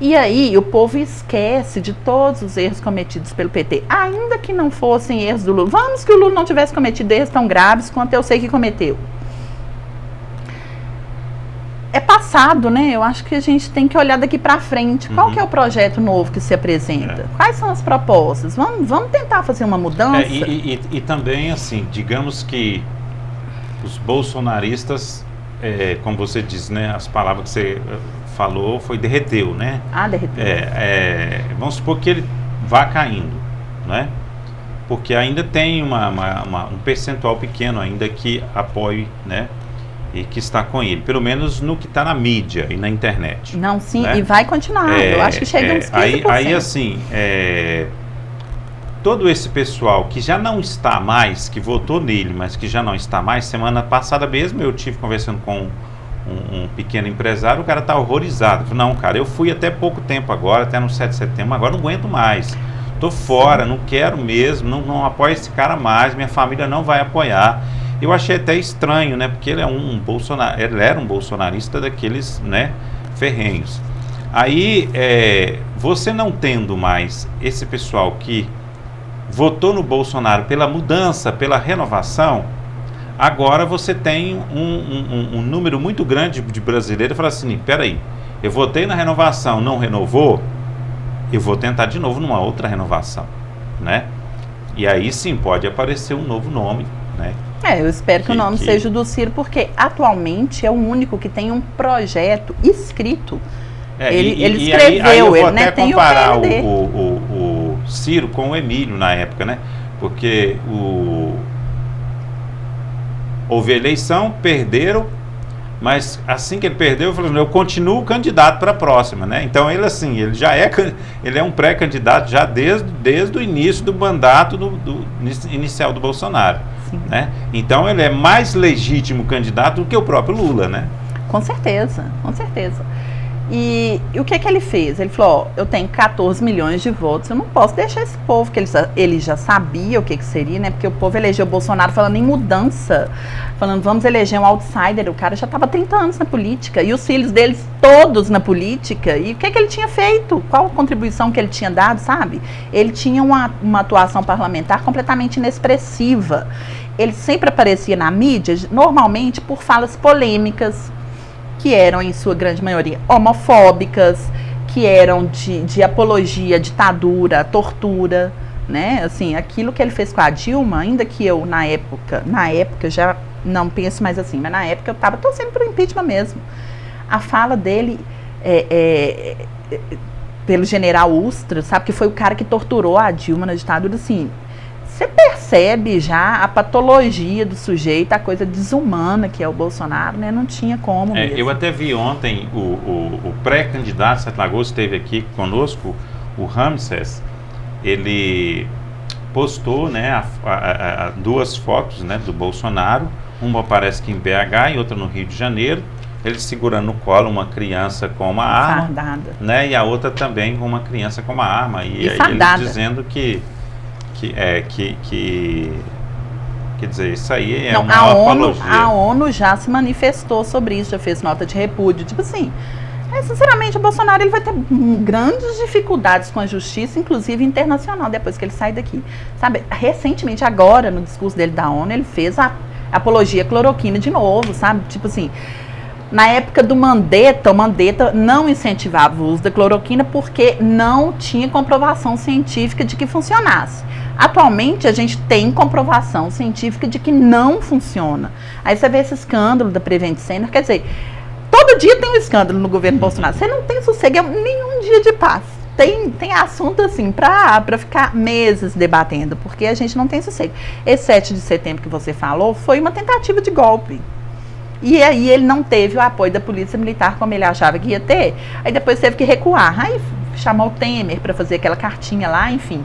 E aí o povo esquece de todos os erros cometidos pelo PT, ainda que não fossem erros do Lula. Vamos que o Lula não tivesse cometido erros tão graves quanto eu sei que cometeu. É passado, né? Eu acho que a gente tem que olhar daqui para frente. Qual que é o projeto novo que se apresenta? Quais são as propostas? Vamos tentar fazer uma mudança? E também, assim, digamos que os bolsonaristas, como você diz, né? As palavras que você falou foi derreteu, né? Derreteu. Vamos supor que ele vá caindo, né? Porque ainda tem um percentual pequeno ainda que apoie, né? E que está com ele, pelo menos no que está na mídia e na internet. Não, sim, né? E vai continuar, eu acho que chega uns 15%. Aí assim, todo esse pessoal que já não está mais, que votou nele, mas que já não está mais, semana passada mesmo eu tive conversando com um pequeno empresário, o cara está horrorizado. Falei, não, cara, eu fui até pouco tempo agora, até no 7 de setembro, agora não aguento mais. Estou fora, não quero mesmo, não apoio esse cara mais, minha família não vai apoiar. Eu achei até estranho, né? Porque ele era um bolsonarista daqueles, né, ferrenhos. Aí, você não tendo mais esse pessoal que votou no Bolsonaro pela mudança, pela renovação, agora você tem um número muito grande de brasileiros que falam assim, peraí, eu votei na renovação, não renovou, eu vou tentar de novo numa outra renovação, né? E aí sim pode aparecer um novo nome, né? Eu espero que o nome seja o do Ciro, porque atualmente é o único que tem um projeto escrito. Ele escreveu, aí eu vou ele até tem comparar o Ciro com o Emílio na época, né? Porque houve eleição, perderam, mas assim que ele perdeu, eu falei, eu continuo candidato para a próxima, né? Então ele assim, ele é um pré-candidato já desde o início do mandato inicial do Bolsonaro. Né? Então ele é mais legítimo candidato do que o próprio Lula, né? Com certeza, com certeza. E o que ele fez? Ele falou, eu tenho 14 milhões de votos, eu não posso deixar esse povo, que ele já sabia o que seria, né? Porque o povo elegeu o Bolsonaro falando em mudança, falando, vamos eleger um outsider, o cara já estava 30 anos na política, e os filhos deles todos na política, e o que ele tinha feito? Qual a contribuição que ele tinha dado, sabe? Ele tinha uma atuação parlamentar completamente inexpressiva. Ele sempre aparecia na mídia, normalmente por falas polêmicas, que eram, em sua grande maioria, homofóbicas, que eram de apologia à ditadura, à tortura, né? Assim, aquilo que ele fez com a Dilma, ainda que eu, na época já não penso mais assim, mas na época eu estava torcendo pro impeachment mesmo. a fala dele pelo general Ustra, sabe, que foi o cara que torturou a Dilma na ditadura, assim, você percebe já a patologia do sujeito, a coisa desumana que é o Bolsonaro, né? Não tinha como mesmo. Eu até vi ontem o pré-candidato Sete Lagoas esteve aqui conosco, o Ramsés, ele postou, né, duas fotos, né, do Bolsonaro, uma parece que em BH e outra no Rio de Janeiro, ele segurando no colo uma criança com uma arma, fardada, né, e a outra também com uma criança com uma arma, e aí ele dizendo que quer dizer, isso aí é uma apologia. A ONU já se manifestou sobre isso, já fez nota de repúdio, tipo assim, sinceramente, o Bolsonaro ele vai ter grandes dificuldades com a justiça, inclusive internacional, depois que ele sai daqui. Sabe, recentemente, agora, no discurso dele da ONU, ele fez a apologia à cloroquina de novo, sabe? Tipo assim, na época do Mandetta, o Mandetta não incentivava o uso da cloroquina porque não tinha comprovação científica de que funcionasse. Atualmente, a gente tem comprovação científica de que não funciona. Aí você vê esse escândalo da Prevent Senior, quer dizer, todo dia tem um escândalo no governo Bolsonaro. Você não tem sossego, nenhum dia de paz. Tem assunto assim para ficar meses debatendo, porque a gente não tem sossego. Esse 7 de setembro que você falou foi uma tentativa de golpe. E aí ele não teve o apoio da polícia militar como ele achava que ia ter. Aí depois teve que recuar. Aí chamou o Temer para fazer aquela cartinha lá, enfim.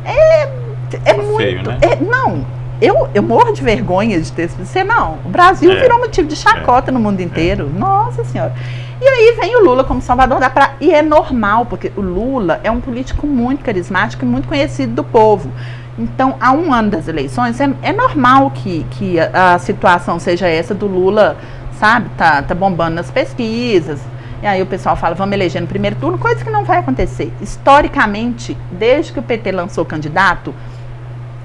É muito feio, né? Não. Eu morro de vergonha de ter isso. Não, o Brasil virou motivo de chacota no mundo inteiro. Nossa Senhora. E aí vem o Lula como salvador da praia. E é normal, porque o Lula é um político muito carismático e muito conhecido do povo. Então, há um ano das eleições, é normal que a situação seja essa do Lula, sabe, tá bombando nas pesquisas. E aí o pessoal fala, vamos eleger no primeiro turno, coisa que não vai acontecer. Historicamente, desde que o PT lançou candidato,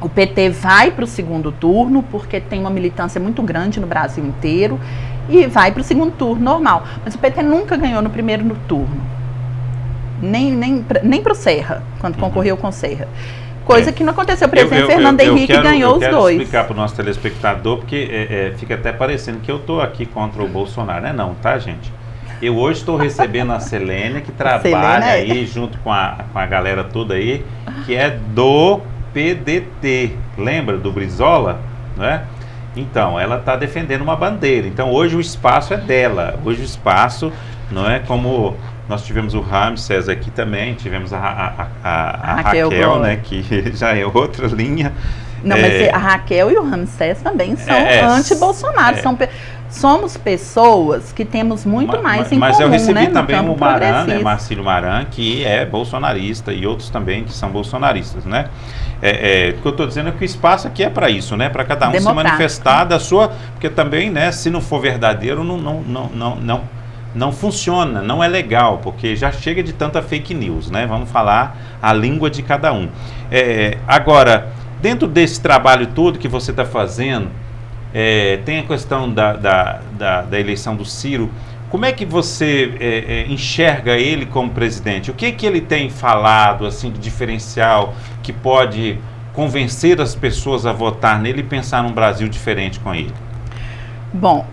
o PT vai para o segundo turno, porque tem uma militância muito grande no Brasil inteiro, e vai para o segundo turno, normal. Mas o PT nunca ganhou no primeiro turno. Nem para o Serra, quando concorreu com o Serra. Coisa que não aconteceu. O presidente Fernando Henrique ganhou os dois. Eu quero explicar para o nosso telespectador, porque fica até parecendo que eu estou aqui contra o Bolsonaro. Não é não, tá, gente? Eu hoje estou recebendo a Selênia, que trabalha aí junto com a galera toda aí, que é do PDT, lembra do Brizola, não é? Então, ela está defendendo uma bandeira. Então, hoje o espaço é dela. Hoje o espaço, não é como nós tivemos o Ramsés aqui também, tivemos a Raquel, né, que já é outra linha. Não, mas a Raquel e o Ramsés também são anti-Bolsonaro. Somos pessoas que temos muito mais em comum, mas eu recebi, né, também o Maran, né, Marcílio Maran, que é bolsonarista, e outros também que são bolsonaristas, né? O que eu estou dizendo é que o espaço aqui é para isso, né? Para cada um se manifestar da sua... Porque também, né, se não for verdadeiro, não funciona, não é legal, porque já chega de tanta fake news, né? Vamos falar a língua de cada um. Agora, dentro desse trabalho todo que você está fazendo, tem a questão da eleição do Ciro. Como é que você enxerga ele como presidente? O que ele tem falado assim de diferencial que pode convencer as pessoas a votar nele e pensar num Brasil diferente com ele? Bom,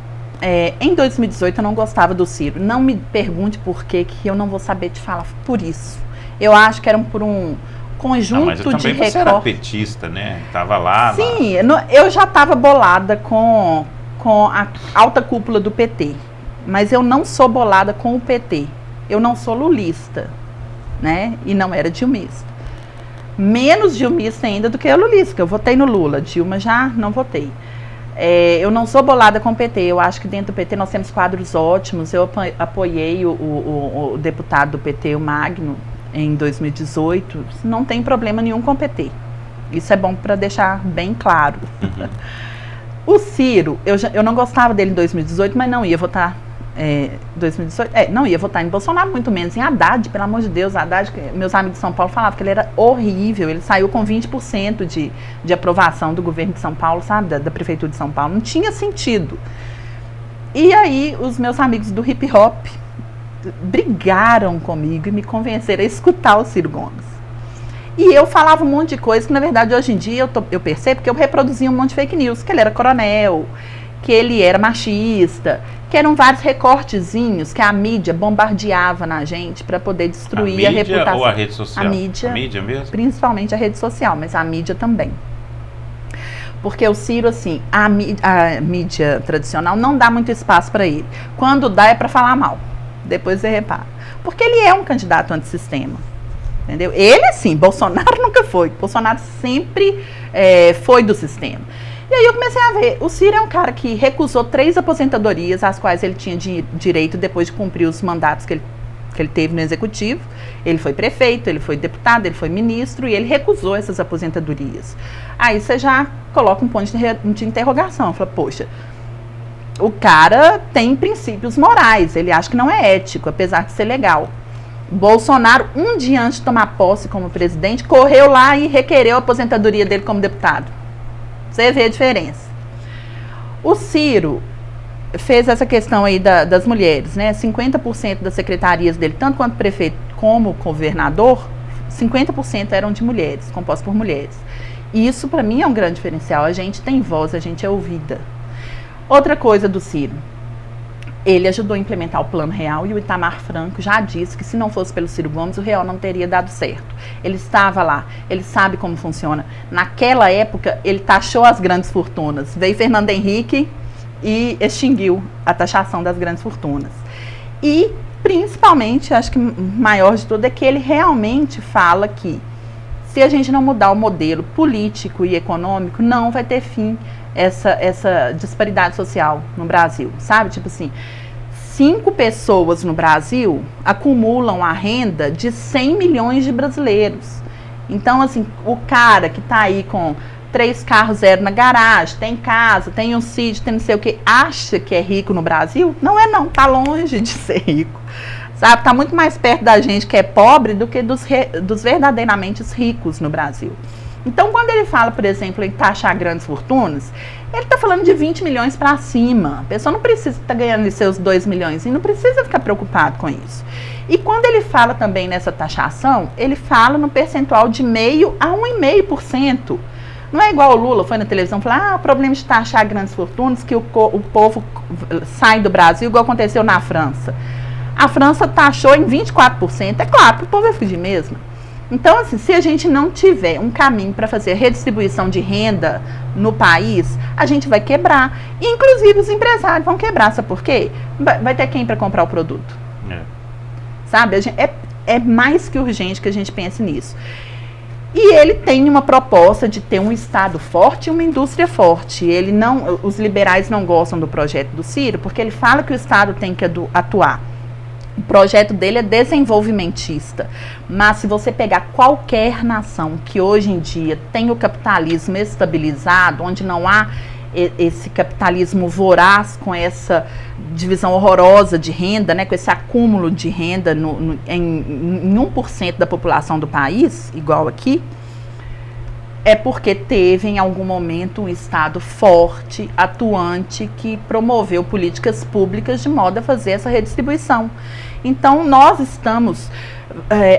em 2018 eu não gostava do Ciro. Não me pergunte por que eu não vou saber te falar por isso. Eu acho que era por um conjunto mas de recortes. Você era petista, né? Tava lá. Sim, eu já estava bolada com a alta cúpula do PT. Mas eu não sou bolada com o PT. Eu não sou lulista, né? E não era dilmista. Menos dilmista ainda do que eu lulista, porque eu votei no Lula. Dilma já não votei. Eu não sou bolada com o PT. Eu acho que dentro do PT nós temos quadros ótimos. Eu apoiei o deputado do PT, o Magno, em 2018. Não tem problema nenhum com o PT. Isso é bom para deixar bem claro. Uhum. O Ciro, eu não gostava dele em 2018, mas não ia votar 2018, não ia votar em Bolsonaro, muito menos em Haddad, pelo amor de Deus. Haddad, meus amigos de São Paulo falavam que ele era horrível. Ele saiu com 20% de aprovação do governo de São Paulo, sabe, da prefeitura de São Paulo. Não tinha sentido. E aí os meus amigos do hip hop brigaram comigo e me convenceram a escutar o Ciro Gomes. E eu falava um monte de coisa que, na verdade, hoje em dia eu percebo que eu reproduzia um monte de fake news, que ele era coronel, que ele era machista, que eram vários recortezinhos que a mídia bombardeava na gente para poder destruir a reputação. A mídia ou a rede social? A mídia. A mídia mesmo? Principalmente a rede social, mas a mídia também. Porque o Ciro, assim, a mídia tradicional não dá muito espaço para ele. Quando dá é para falar mal. Depois você repara. Porque ele é um candidato antissistema. Entendeu? Ele, assim, Bolsonaro nunca foi. Bolsonaro sempre foi do sistema. E aí eu comecei a ver, o Ciro é um cara que recusou 3 aposentadorias, às quais ele tinha direito depois de cumprir os mandatos que ele teve no executivo. Ele foi prefeito, ele foi deputado, ele foi ministro e ele recusou essas aposentadorias. Aí você já coloca um ponto de interrogação, fala, poxa, o cara tem princípios morais, ele acha que não é ético, apesar de ser legal. Bolsonaro, um dia antes de tomar posse como presidente, correu lá e requereu a aposentadoria dele como deputado. Você vê a diferença. O Ciro fez essa questão aí das mulheres, né? 50% das secretarias dele, tanto quanto prefeito como governador, 50% eram de mulheres, compostas por mulheres. E isso, para mim, é um grande diferencial. A gente tem voz, a gente é ouvida. Outra coisa do Ciro. Ele ajudou a implementar o Plano Real e o Itamar Franco já disse que se não fosse pelo Ciro Gomes, o Real não teria dado certo. Ele estava lá, ele sabe como funciona. Naquela época, ele taxou as grandes fortunas. Veio Fernando Henrique e extinguiu a taxação das grandes fortunas. E, principalmente, acho que o maior de tudo é que ele realmente fala que se a gente não mudar o modelo político e econômico, não vai ter fim essa disparidade social no Brasil, sabe? Tipo assim, 5 pessoas no Brasil acumulam a renda de 100 milhões de brasileiros. Então, assim, o cara que tá aí com 3 carros zero na garagem, tem casa, tem um sítio, tem não sei o que, acha que é rico no Brasil? Não é não, tá longe de ser rico. Sabe, tá muito mais perto da gente que é pobre do que dos verdadeiramente ricos no Brasil. Então, quando ele fala, por exemplo, em taxar grandes fortunas, ele está falando de 20 milhões para cima. A pessoa não precisa estar ganhando seus 2 milhões e não precisa ficar preocupado com isso. E quando ele fala também nessa taxação, ele fala no percentual de 0,5% a 1,5%. Não é igual o Lula foi na televisão e falou, o problema de taxar grandes fortunas, que o povo sai do Brasil, igual aconteceu na França. A França taxou em 24%. É claro que o povo vai fugir mesmo. Então, assim, se a gente não tiver um caminho para fazer a redistribuição de renda no país, a gente vai quebrar. Inclusive, os empresários vão quebrar, sabe por quê? Vai ter quem para comprar o produto. Sabe? É mais que urgente que a gente pense nisso. E ele tem uma proposta de ter um Estado forte e uma indústria forte. Os liberais não gostam do projeto do Ciro, porque ele fala que o Estado tem que atuar. O projeto dele é desenvolvimentista, mas se você pegar qualquer nação que hoje em dia tem o capitalismo estabilizado, onde não há esse capitalismo voraz com essa divisão horrorosa de renda, né, com esse acúmulo de renda em 1% da população do país, igual aqui, é porque teve em algum momento um Estado forte, atuante, que promoveu políticas públicas de modo a fazer essa redistribuição. Então, nós estamos...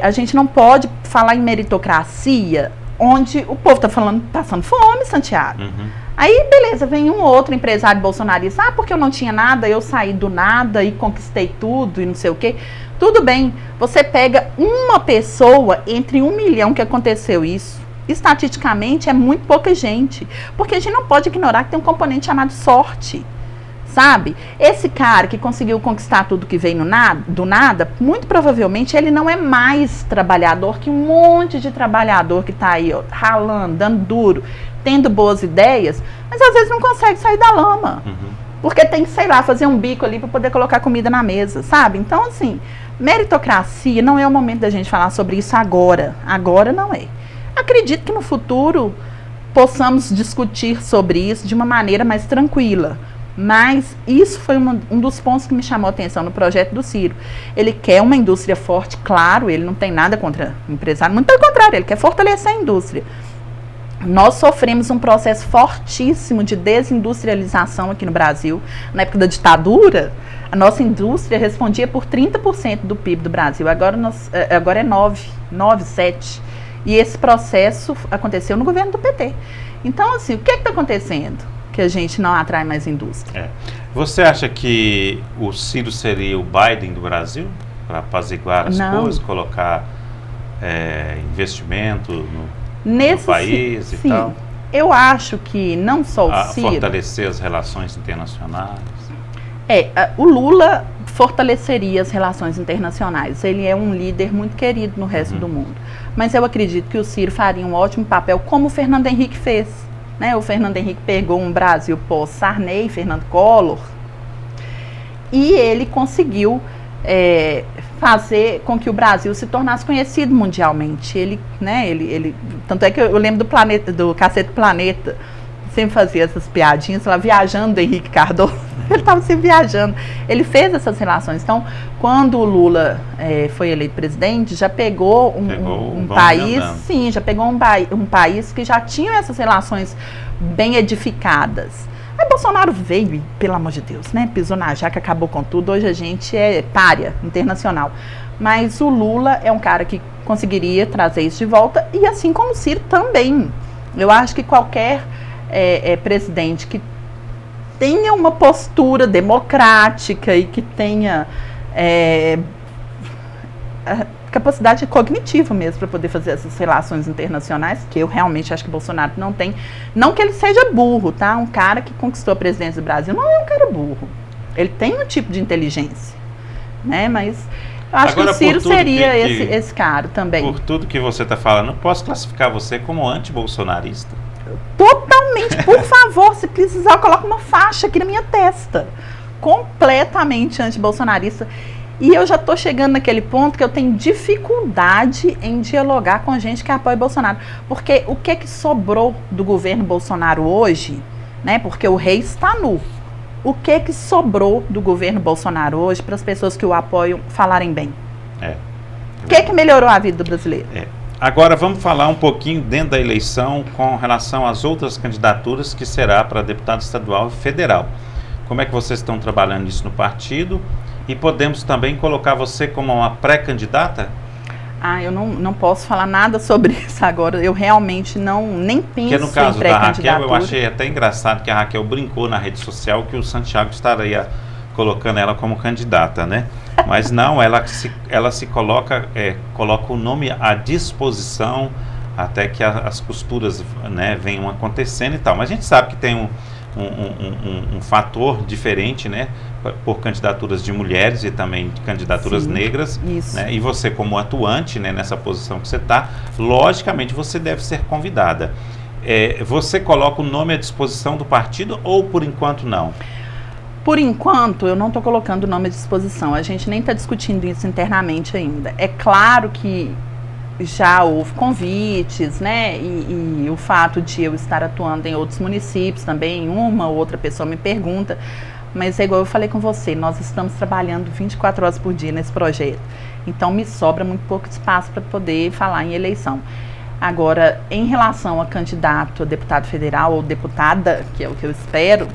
a gente não pode falar em meritocracia onde o povo está passando fome, Santiago. Uhum. Aí, beleza, vem um outro empresário bolsonarista, porque eu não tinha nada, eu saí do nada e conquistei tudo e não sei o quê. Tudo bem, você pega uma pessoa entre 1 milhão que aconteceu isso. Estatisticamente é muito pouca gente, porque a gente não pode ignorar que tem um componente chamado sorte, sabe? Esse cara que conseguiu conquistar tudo que veio do nada, muito provavelmente ele não é mais trabalhador que um monte de trabalhador que está aí, ó, ralando, dando duro, tendo boas ideias, mas às vezes não consegue sair da lama, porque tem que, sei lá, fazer um bico ali para poder colocar comida na mesa, sabe? Então, assim, meritocracia não é o momento da gente falar sobre isso agora não é. Acredito que no futuro possamos discutir sobre isso de uma maneira mais tranquila. Mas isso foi um dos pontos que me chamou a atenção no projeto do Ciro. Ele quer uma indústria forte, claro, ele não tem nada contra o empresário, muito pelo contrário, ele quer fortalecer a indústria. Nós sofremos um processo fortíssimo de desindustrialização aqui no Brasil. Na época da ditadura, a nossa indústria respondia por 30% do PIB do Brasil, agora é 7%. E esse processo aconteceu no governo do PT. Então, assim, o que está acontecendo? que a gente não atrai mais indústria. Você acha que o Ciro seria o Biden do Brasil? Para apaziguar as coisas, colocar investimento no país e tal? Eu acho que não só o Ciro... Fortalecer as relações internacionais. O Lula fortaleceria as relações internacionais. Ele é um líder muito querido no resto do mundo. Mas eu acredito que o Ciro faria um ótimo papel, como o Fernando Henrique fez. Né? O Fernando Henrique pegou um Brasil pós-Sarney, Fernando Collor, e ele conseguiu fazer com que o Brasil se tornasse conhecido mundialmente. Ele, tanto é que eu lembro do Cacete Planeta, sempre fazia essas piadinhas, lá viajando do Henrique Cardoso, ele estava sempre viajando. Ele fez essas relações. Então, quando o Lula foi eleito presidente, já pegou um país, já pegou um país que já tinha essas relações bem edificadas. Aí Bolsonaro veio e, pelo amor de Deus, né, pisou na jaca, acabou com tudo. Hoje a gente é pária internacional. Mas o Lula é um cara que conseguiria trazer isso de volta, e assim como o Ciro também. Eu acho que qualquer presidente que tenha uma postura democrática e que tenha capacidade cognitiva mesmo para poder fazer essas relações internacionais, que eu realmente acho que Bolsonaro não tem. Não que ele seja burro, tá? Um cara que conquistou a presidência do Brasil não é um cara burro. Ele tem um tipo de inteligência, né? Mas eu acho que o Ciro seria esse cara também. Por tudo que você está falando, eu posso classificar você como anti-bolsonarista? Totalmente. Por favor, se precisar, eu coloco uma faixa aqui na minha testa. Completamente anti-bolsonarista. E eu já estou chegando naquele ponto que eu tenho dificuldade em dialogar com gente que apoia Bolsonaro. Porque o que sobrou do governo Bolsonaro hoje, né? Porque o rei está nu. O que sobrou do governo Bolsonaro hoje para as pessoas que o apoiam falarem bem? O que melhorou a vida do brasileiro? Agora vamos falar um pouquinho dentro da eleição com relação às outras candidaturas que será para deputado estadual e federal. Como é que vocês estão trabalhando isso no partido? E podemos também colocar você como uma pré-candidata? Eu não posso falar nada sobre isso agora. Eu realmente nem penso em pré-candidatura. Porque no caso da Raquel, eu achei até engraçado que a Raquel brincou na rede social que o Santiago estaria colocando ela como candidata, né? Mas não, ela se coloca o nome à disposição até que as costuras, né, venham acontecendo e tal. Mas a gente sabe que tem um fator diferente, né, por candidaturas de mulheres e também de candidaturas negras, né, e você como atuante, né, nessa posição que você está, logicamente você deve ser convidada. Você coloca o nome à disposição do partido ou por enquanto não? Por enquanto, eu não estou colocando o nome à disposição. A gente nem está discutindo isso internamente ainda. É claro que já houve convites, né? E o fato de eu estar atuando em outros municípios também, uma ou outra pessoa me pergunta. Mas é igual eu falei com você, nós estamos trabalhando 24 horas por dia nesse projeto. Então, me sobra muito pouco espaço para poder falar em eleição. Agora, em relação a candidato a deputado federal ou deputada, que é o que eu espero,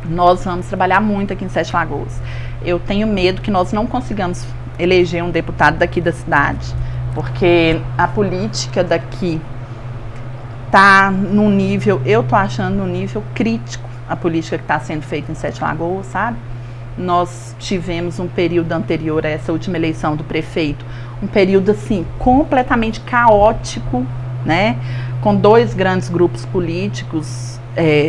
nós vamos trabalhar muito aqui em Sete Lagoas. Eu tenho medo que nós não consigamos eleger um deputado daqui da cidade, porque a política daqui está num nível, eu estou achando num nível crítico, a política que está sendo feita em Sete Lagoas, sabe? Nós tivemos um período anterior a essa última eleição do prefeito, um período assim, completamente caótico, né? Com dois grandes grupos políticos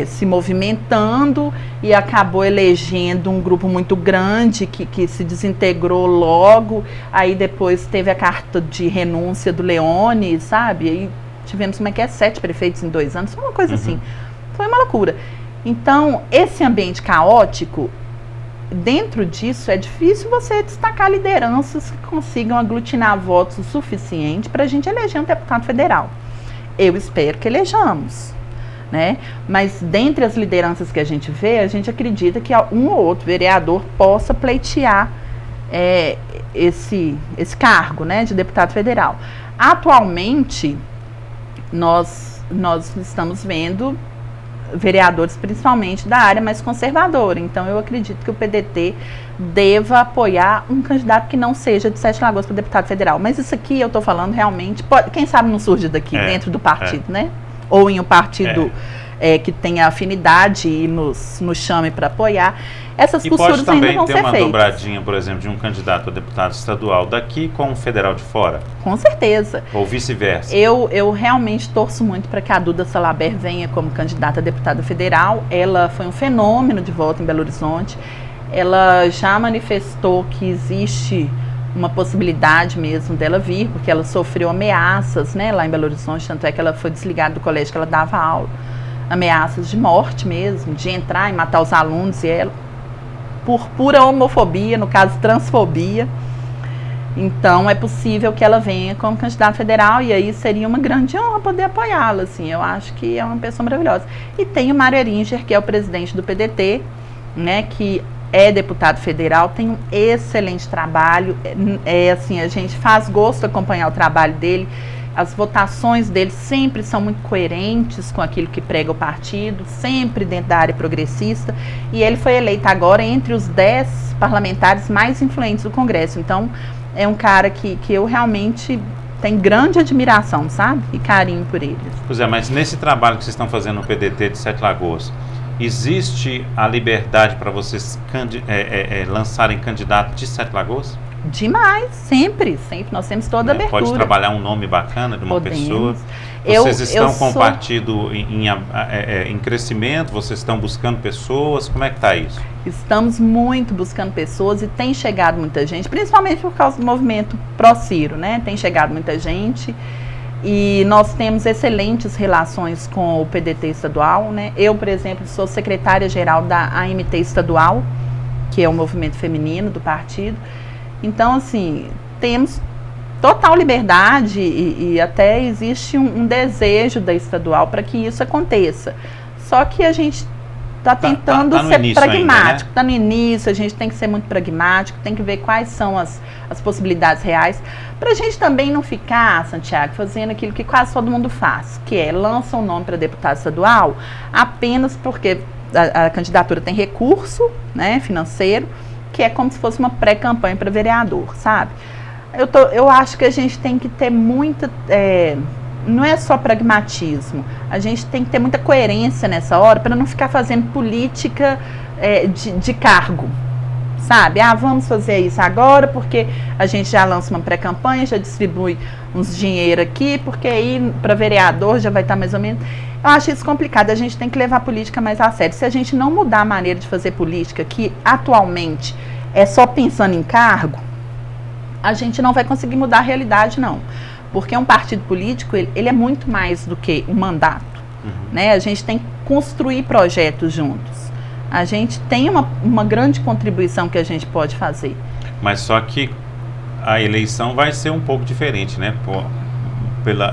se movimentando e acabou elegendo um grupo muito grande que se desintegrou logo. Aí depois teve a carta de renúncia do Leone, sabe? Aí tivemos 7 prefeitos em 2 anos, foi uma coisa assim, foi uma loucura. Então, esse ambiente caótico, dentro disso é difícil você destacar lideranças que consigam aglutinar votos o suficiente para a gente eleger um deputado federal. Eu espero que elejamos, né? Mas dentre as lideranças que a gente vê, a gente acredita que um ou outro vereador possa pleitear esse cargo, né, de deputado federal. Atualmente, nós estamos vendo vereadores principalmente da área mais conservadora, então eu acredito que o PDT deva apoiar um candidato que não seja de Sete Lagoas para deputado federal, mas isso aqui eu estou falando realmente, quem sabe não surge daqui dentro do partido, né? Ou em um partido que tenha afinidade e nos chame para apoiar. Essas e posturas pode também ainda vão ter ser uma feitas. dobradinha, por exemplo, de um candidato a deputado estadual daqui com um federal de fora? Com certeza. Ou vice-versa? Eu realmente torço muito para que a Duda Salaber venha como candidata a deputada federal. Ela foi um fenômeno de voto em Belo Horizonte. Ela já manifestou que existe uma possibilidade mesmo dela vir, porque ela sofreu ameaças, né, lá em Belo Horizonte, tanto é que ela foi desligada do colégio que ela dava aula. Ameaças de morte mesmo, de entrar e matar os alunos, e ela, por pura homofobia, no caso transfobia. Então é possível que ela venha como candidata federal, e aí seria uma grande honra poder apoiá-la, assim. Eu acho que é uma pessoa maravilhosa. E tem o Mário Eringer, que é o presidente do PDT, né, que é deputado federal, tem um excelente trabalho, assim, a gente faz gosto acompanhar o trabalho dele. As votações dele sempre são muito coerentes com aquilo que prega o partido, sempre dentro da área progressista, e ele foi eleito agora entre os 10 parlamentares mais influentes do Congresso. Então, é um cara que eu realmente tenho grande admiração, sabe? E carinho por ele. Pois é, mas nesse trabalho que vocês estão fazendo no PDT de Sete Lagoas, existe a liberdade para vocês lançarem candidato de Sete Lagoas? Demais, sempre. Nós temos toda a abertura. Pode trabalhar um nome bacana de uma pessoa. Eu Vocês estão com o sou... partido em crescimento? Vocês estão buscando pessoas? Como é que está isso? Estamos muito buscando pessoas e tem chegado muita gente, principalmente por causa do movimento Pró-Ciro, né? Tem chegado muita gente e nós temos excelentes relações com o PDT estadual, né? Eu, por exemplo, sou secretária-geral da AMT estadual, que é o movimento feminino do partido. Então, assim, temos total liberdade e até existe um desejo da estadual para que isso aconteça. Só que a gente está tentando ser pragmático. Está no início, a gente tem que ser muito pragmático, tem que ver quais são as possibilidades reais, para a gente também não ficar, Santiago, fazendo aquilo que quase todo mundo faz, que é lança um nome para deputado estadual apenas porque a candidatura tem recurso, né, financeiro, que é como se fosse uma pré-campanha para vereador, sabe? Eu acho que a gente tem que ter muita... não é só pragmatismo, a gente tem que ter muita coerência nessa hora para não ficar fazendo política de cargo, sabe? Vamos fazer isso agora porque a gente já lança uma pré-campanha, já distribui uns dinheiro aqui, porque aí para vereador já vai estar mais ou menos... Eu acho isso complicado, a gente tem que levar a política mais a sério. Se a gente não mudar a maneira de fazer política, que atualmente é só pensando em cargo, a gente não vai conseguir mudar a realidade, não. Porque um partido político, ele é muito mais do que um mandato. Né? A gente tem que construir projetos juntos. A gente tem uma grande contribuição que a gente pode fazer. Mas só que a eleição vai ser um pouco diferente, né?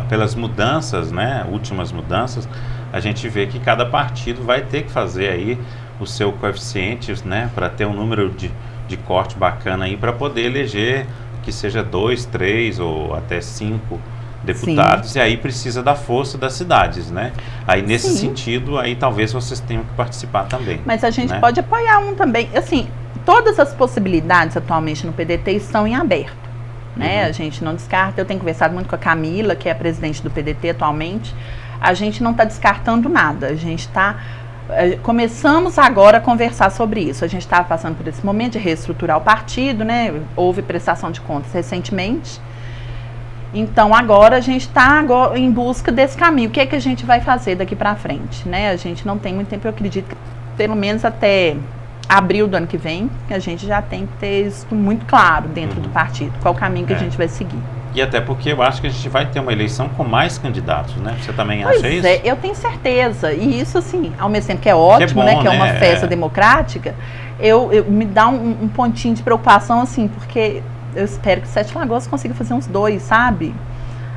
Pelas mudanças, né? Últimas mudanças, a gente vê que cada partido vai ter que fazer aí o seu coeficiente, né? Para ter um número de corte bacana aí, para poder eleger que seja 2, 3 ou até 5 deputados. Sim. E aí precisa da força das cidades, né? Aí nesse Sim. sentido, aí talvez vocês tenham que participar também. Mas a gente pode apoiar um também. Assim, todas as possibilidades atualmente no PDT estão em aberto, né? A gente não descarta. Eu tenho conversado muito com a Camila, que é a presidente do PDT atualmente. A gente não está descartando nada. A gente está... Começamos agora a conversar sobre isso. A gente estava passando por esse momento de reestruturar o partido, né? Houve prestação de contas recentemente. Então agora a gente está em busca desse caminho. O que é que a gente vai fazer daqui para frente, né? A gente não tem muito tempo, eu acredito que pelo menos até abril do ano que vem, a gente já tem que ter isso muito claro dentro do partido, qual o caminho que a gente vai seguir. E até porque eu acho que a gente vai ter uma eleição com mais candidatos, né? Você também acha isso? Eu tenho certeza. E isso, assim, ao mesmo tempo que é ótimo, que é uma festa democrática, me dá um pontinho de preocupação, assim, porque eu espero que Sete Lagoas consiga fazer uns 2, sabe?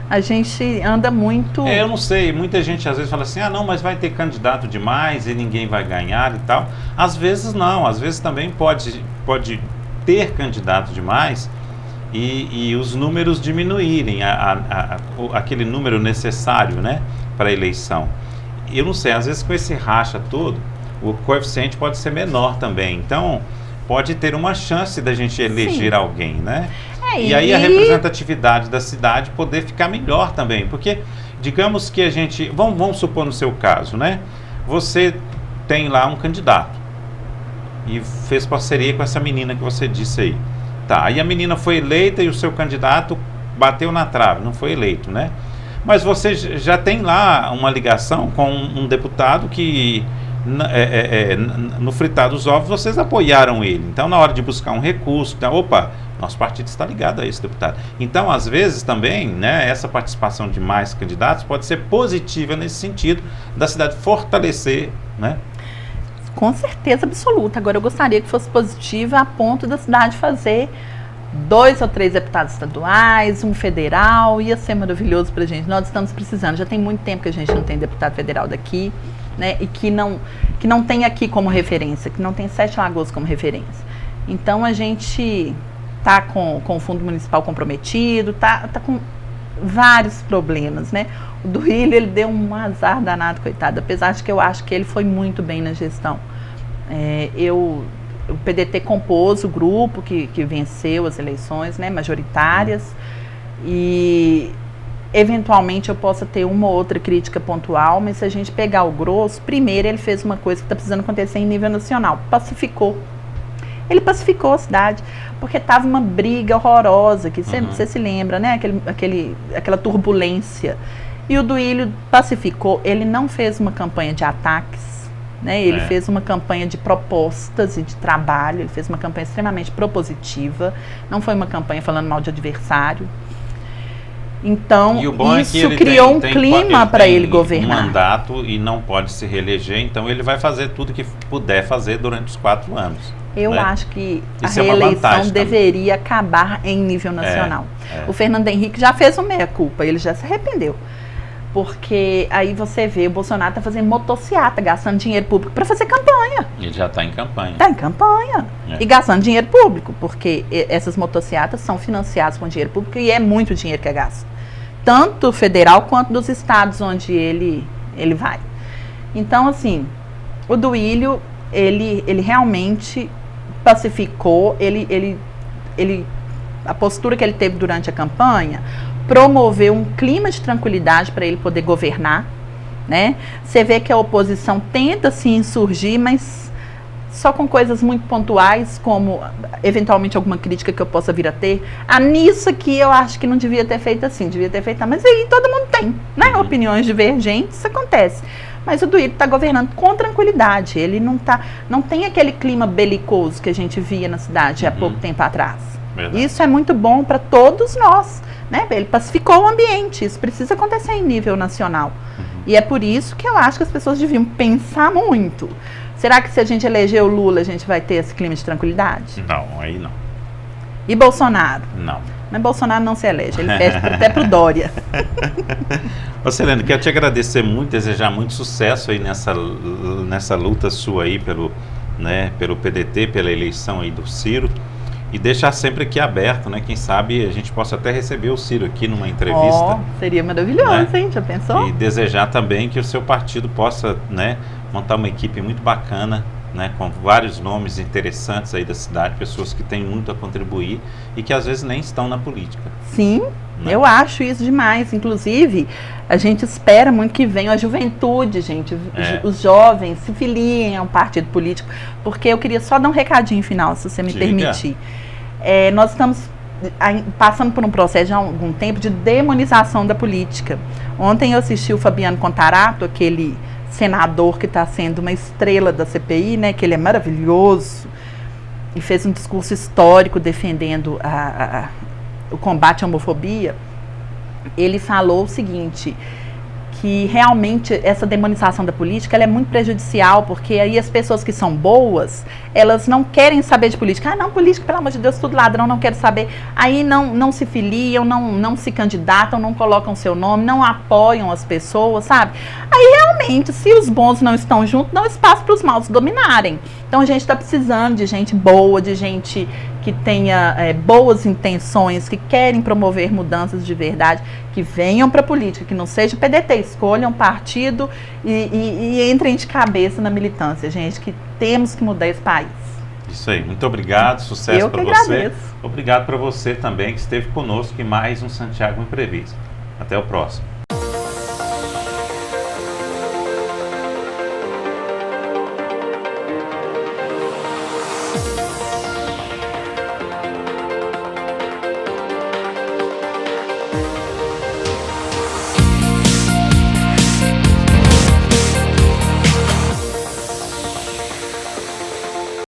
A gente anda muito... eu não sei, muita gente às vezes fala assim, não, mas vai ter candidato demais e ninguém vai ganhar e tal. Às vezes não, às vezes também pode ter candidato demais e os números diminuírem, aquele número necessário, né, para a eleição. Eu não sei, às vezes com esse racha todo, o coeficiente pode ser menor também, então pode ter uma chance da gente eleger Sim. alguém, né? E aí a representatividade da cidade poder ficar melhor também, porque digamos que a gente, vamos supor no seu caso, né? você tem lá um candidato e fez parceria com essa menina que você disse aí. Tá, aí a menina foi eleita e o seu candidato bateu na trave, não foi eleito, né? Mas você já tem lá uma ligação com um deputado que, no fritar dos ovos, vocês apoiaram ele. Então, na hora de buscar um recurso, então, opa, nosso partido está ligado a esse deputado. Então, às vezes também, né, essa participação de mais candidatos pode ser positiva nesse sentido, da cidade fortalecer, né? Com certeza absoluta. Agora, eu gostaria que fosse positiva a ponto da cidade fazer 2 ou 3 deputados estaduais, um federal, ia ser maravilhoso para a gente. Nós estamos precisando, já tem muito tempo que a gente não tem deputado federal daqui, né, e que não tem aqui como referência, que não tem 7 Lagoas como referência. Então, a gente está com o fundo municipal comprometido, tá com vários problemas, né? O Duílio, ele deu um azar danado, coitado, apesar de que eu acho que ele foi muito bem na gestão. O PDT compôs o grupo que venceu as eleições, né, majoritárias, e eventualmente eu possa ter uma ou outra crítica pontual, mas se a gente pegar o grosso, primeiro ele fez uma coisa que está precisando acontecer em nível nacional, pacificou. Ele pacificou a cidade, porque estava uma briga horrorosa, que você se lembra, né, aquela turbulência. E o Duílio pacificou, ele não fez uma campanha de ataques, né? Ele fez uma campanha de propostas e de trabalho, ele fez uma campanha extremamente propositiva, não foi uma campanha falando mal de adversário. Então, isso criou um clima para ele governar. Um mandato e não pode se reeleger, então ele vai fazer tudo que puder fazer durante os 4 anos. Eu acho que a reeleição deveria acabar em nível nacional. O Fernando Henrique já fez uma meia-culpa, ele já se arrependeu. Porque aí você vê, o Bolsonaro está fazendo motociata, gastando dinheiro público para fazer campanha. Ele já está em campanha. Está em campanha. E gastando dinheiro público, porque essas motociatas são financiadas com dinheiro público e é muito dinheiro que é gasto. Tanto federal quanto dos estados onde ele vai. Então, assim, o Duílio, ele realmente pacificou, a postura que ele teve durante a campanha promoveu um clima de tranquilidade para ele poder governar, né? Você vê que a oposição tenta se insurgir, mas só com coisas muito pontuais, como eventualmente alguma crítica que eu possa vir a ter. Nisso aqui eu acho que não devia ter feito assim, devia ter feito, mas aí todo mundo tem, né? Opiniões divergentes, isso acontece. Mas o Duílio está governando com tranquilidade, ele não tem aquele clima belicoso que a gente via na cidade há pouco tempo atrás. Verdade. Isso é muito bom para todos nós, né? Ele pacificou o ambiente, isso precisa acontecer em nível nacional. E é por isso que eu acho que as pessoas deviam pensar muito. Será que se a gente eleger o Lula, a gente vai ter esse clima de tranquilidade? Não, aí não. E Bolsonaro? Não. Mas Bolsonaro não se elege, ele pede até pro Dória. Ô Selene, quero te agradecer muito, desejar muito sucesso aí nessa luta sua aí pelo PDT, pela eleição aí do Ciro. E deixar sempre aqui aberto, né? Quem sabe a gente possa até receber o Ciro aqui numa entrevista. Seria maravilhoso, né? Hein? Já pensou? E desejar também que o seu partido possa, né, montar uma equipe muito bacana, né, com vários nomes interessantes aí da cidade, pessoas que têm muito a contribuir e que às vezes nem estão na política. Sim, né? Eu acho isso demais. Inclusive, a gente espera muito que venha a juventude, gente, os jovens se filiem a um partido político, porque eu queria só dar um recadinho final, se você me permitir. Nós estamos passando por um processo já há algum tempo de demonização da política. Ontem eu assisti o Fabiano Contarato, aquele senador que está sendo uma estrela da CPI, né, que ele é maravilhoso, e fez um discurso histórico defendendo o combate à homofobia. Ele falou o seguinte, que realmente essa demonização da política ela é muito prejudicial, porque aí as pessoas que são boas, elas não querem saber de política. Não, política, pelo amor de Deus, tudo ladrão, não quero saber. Aí não se filiam, não se candidatam, não colocam seu nome, não apoiam as pessoas, sabe? Aí realmente, se os bons não estão juntos, dá espaço para os maus dominarem. Então a gente está precisando de gente boa, de gente que tenha boas intenções, que querem promover mudanças de verdade, que venham para a política, que não seja PDT, escolham partido e entrem de cabeça na militância, gente, que temos que mudar esse país. Isso aí, muito obrigado, sucesso para você. Agradeço. Obrigado para você também que esteve conosco em mais um Santiago Imprevisto. Até o próximo.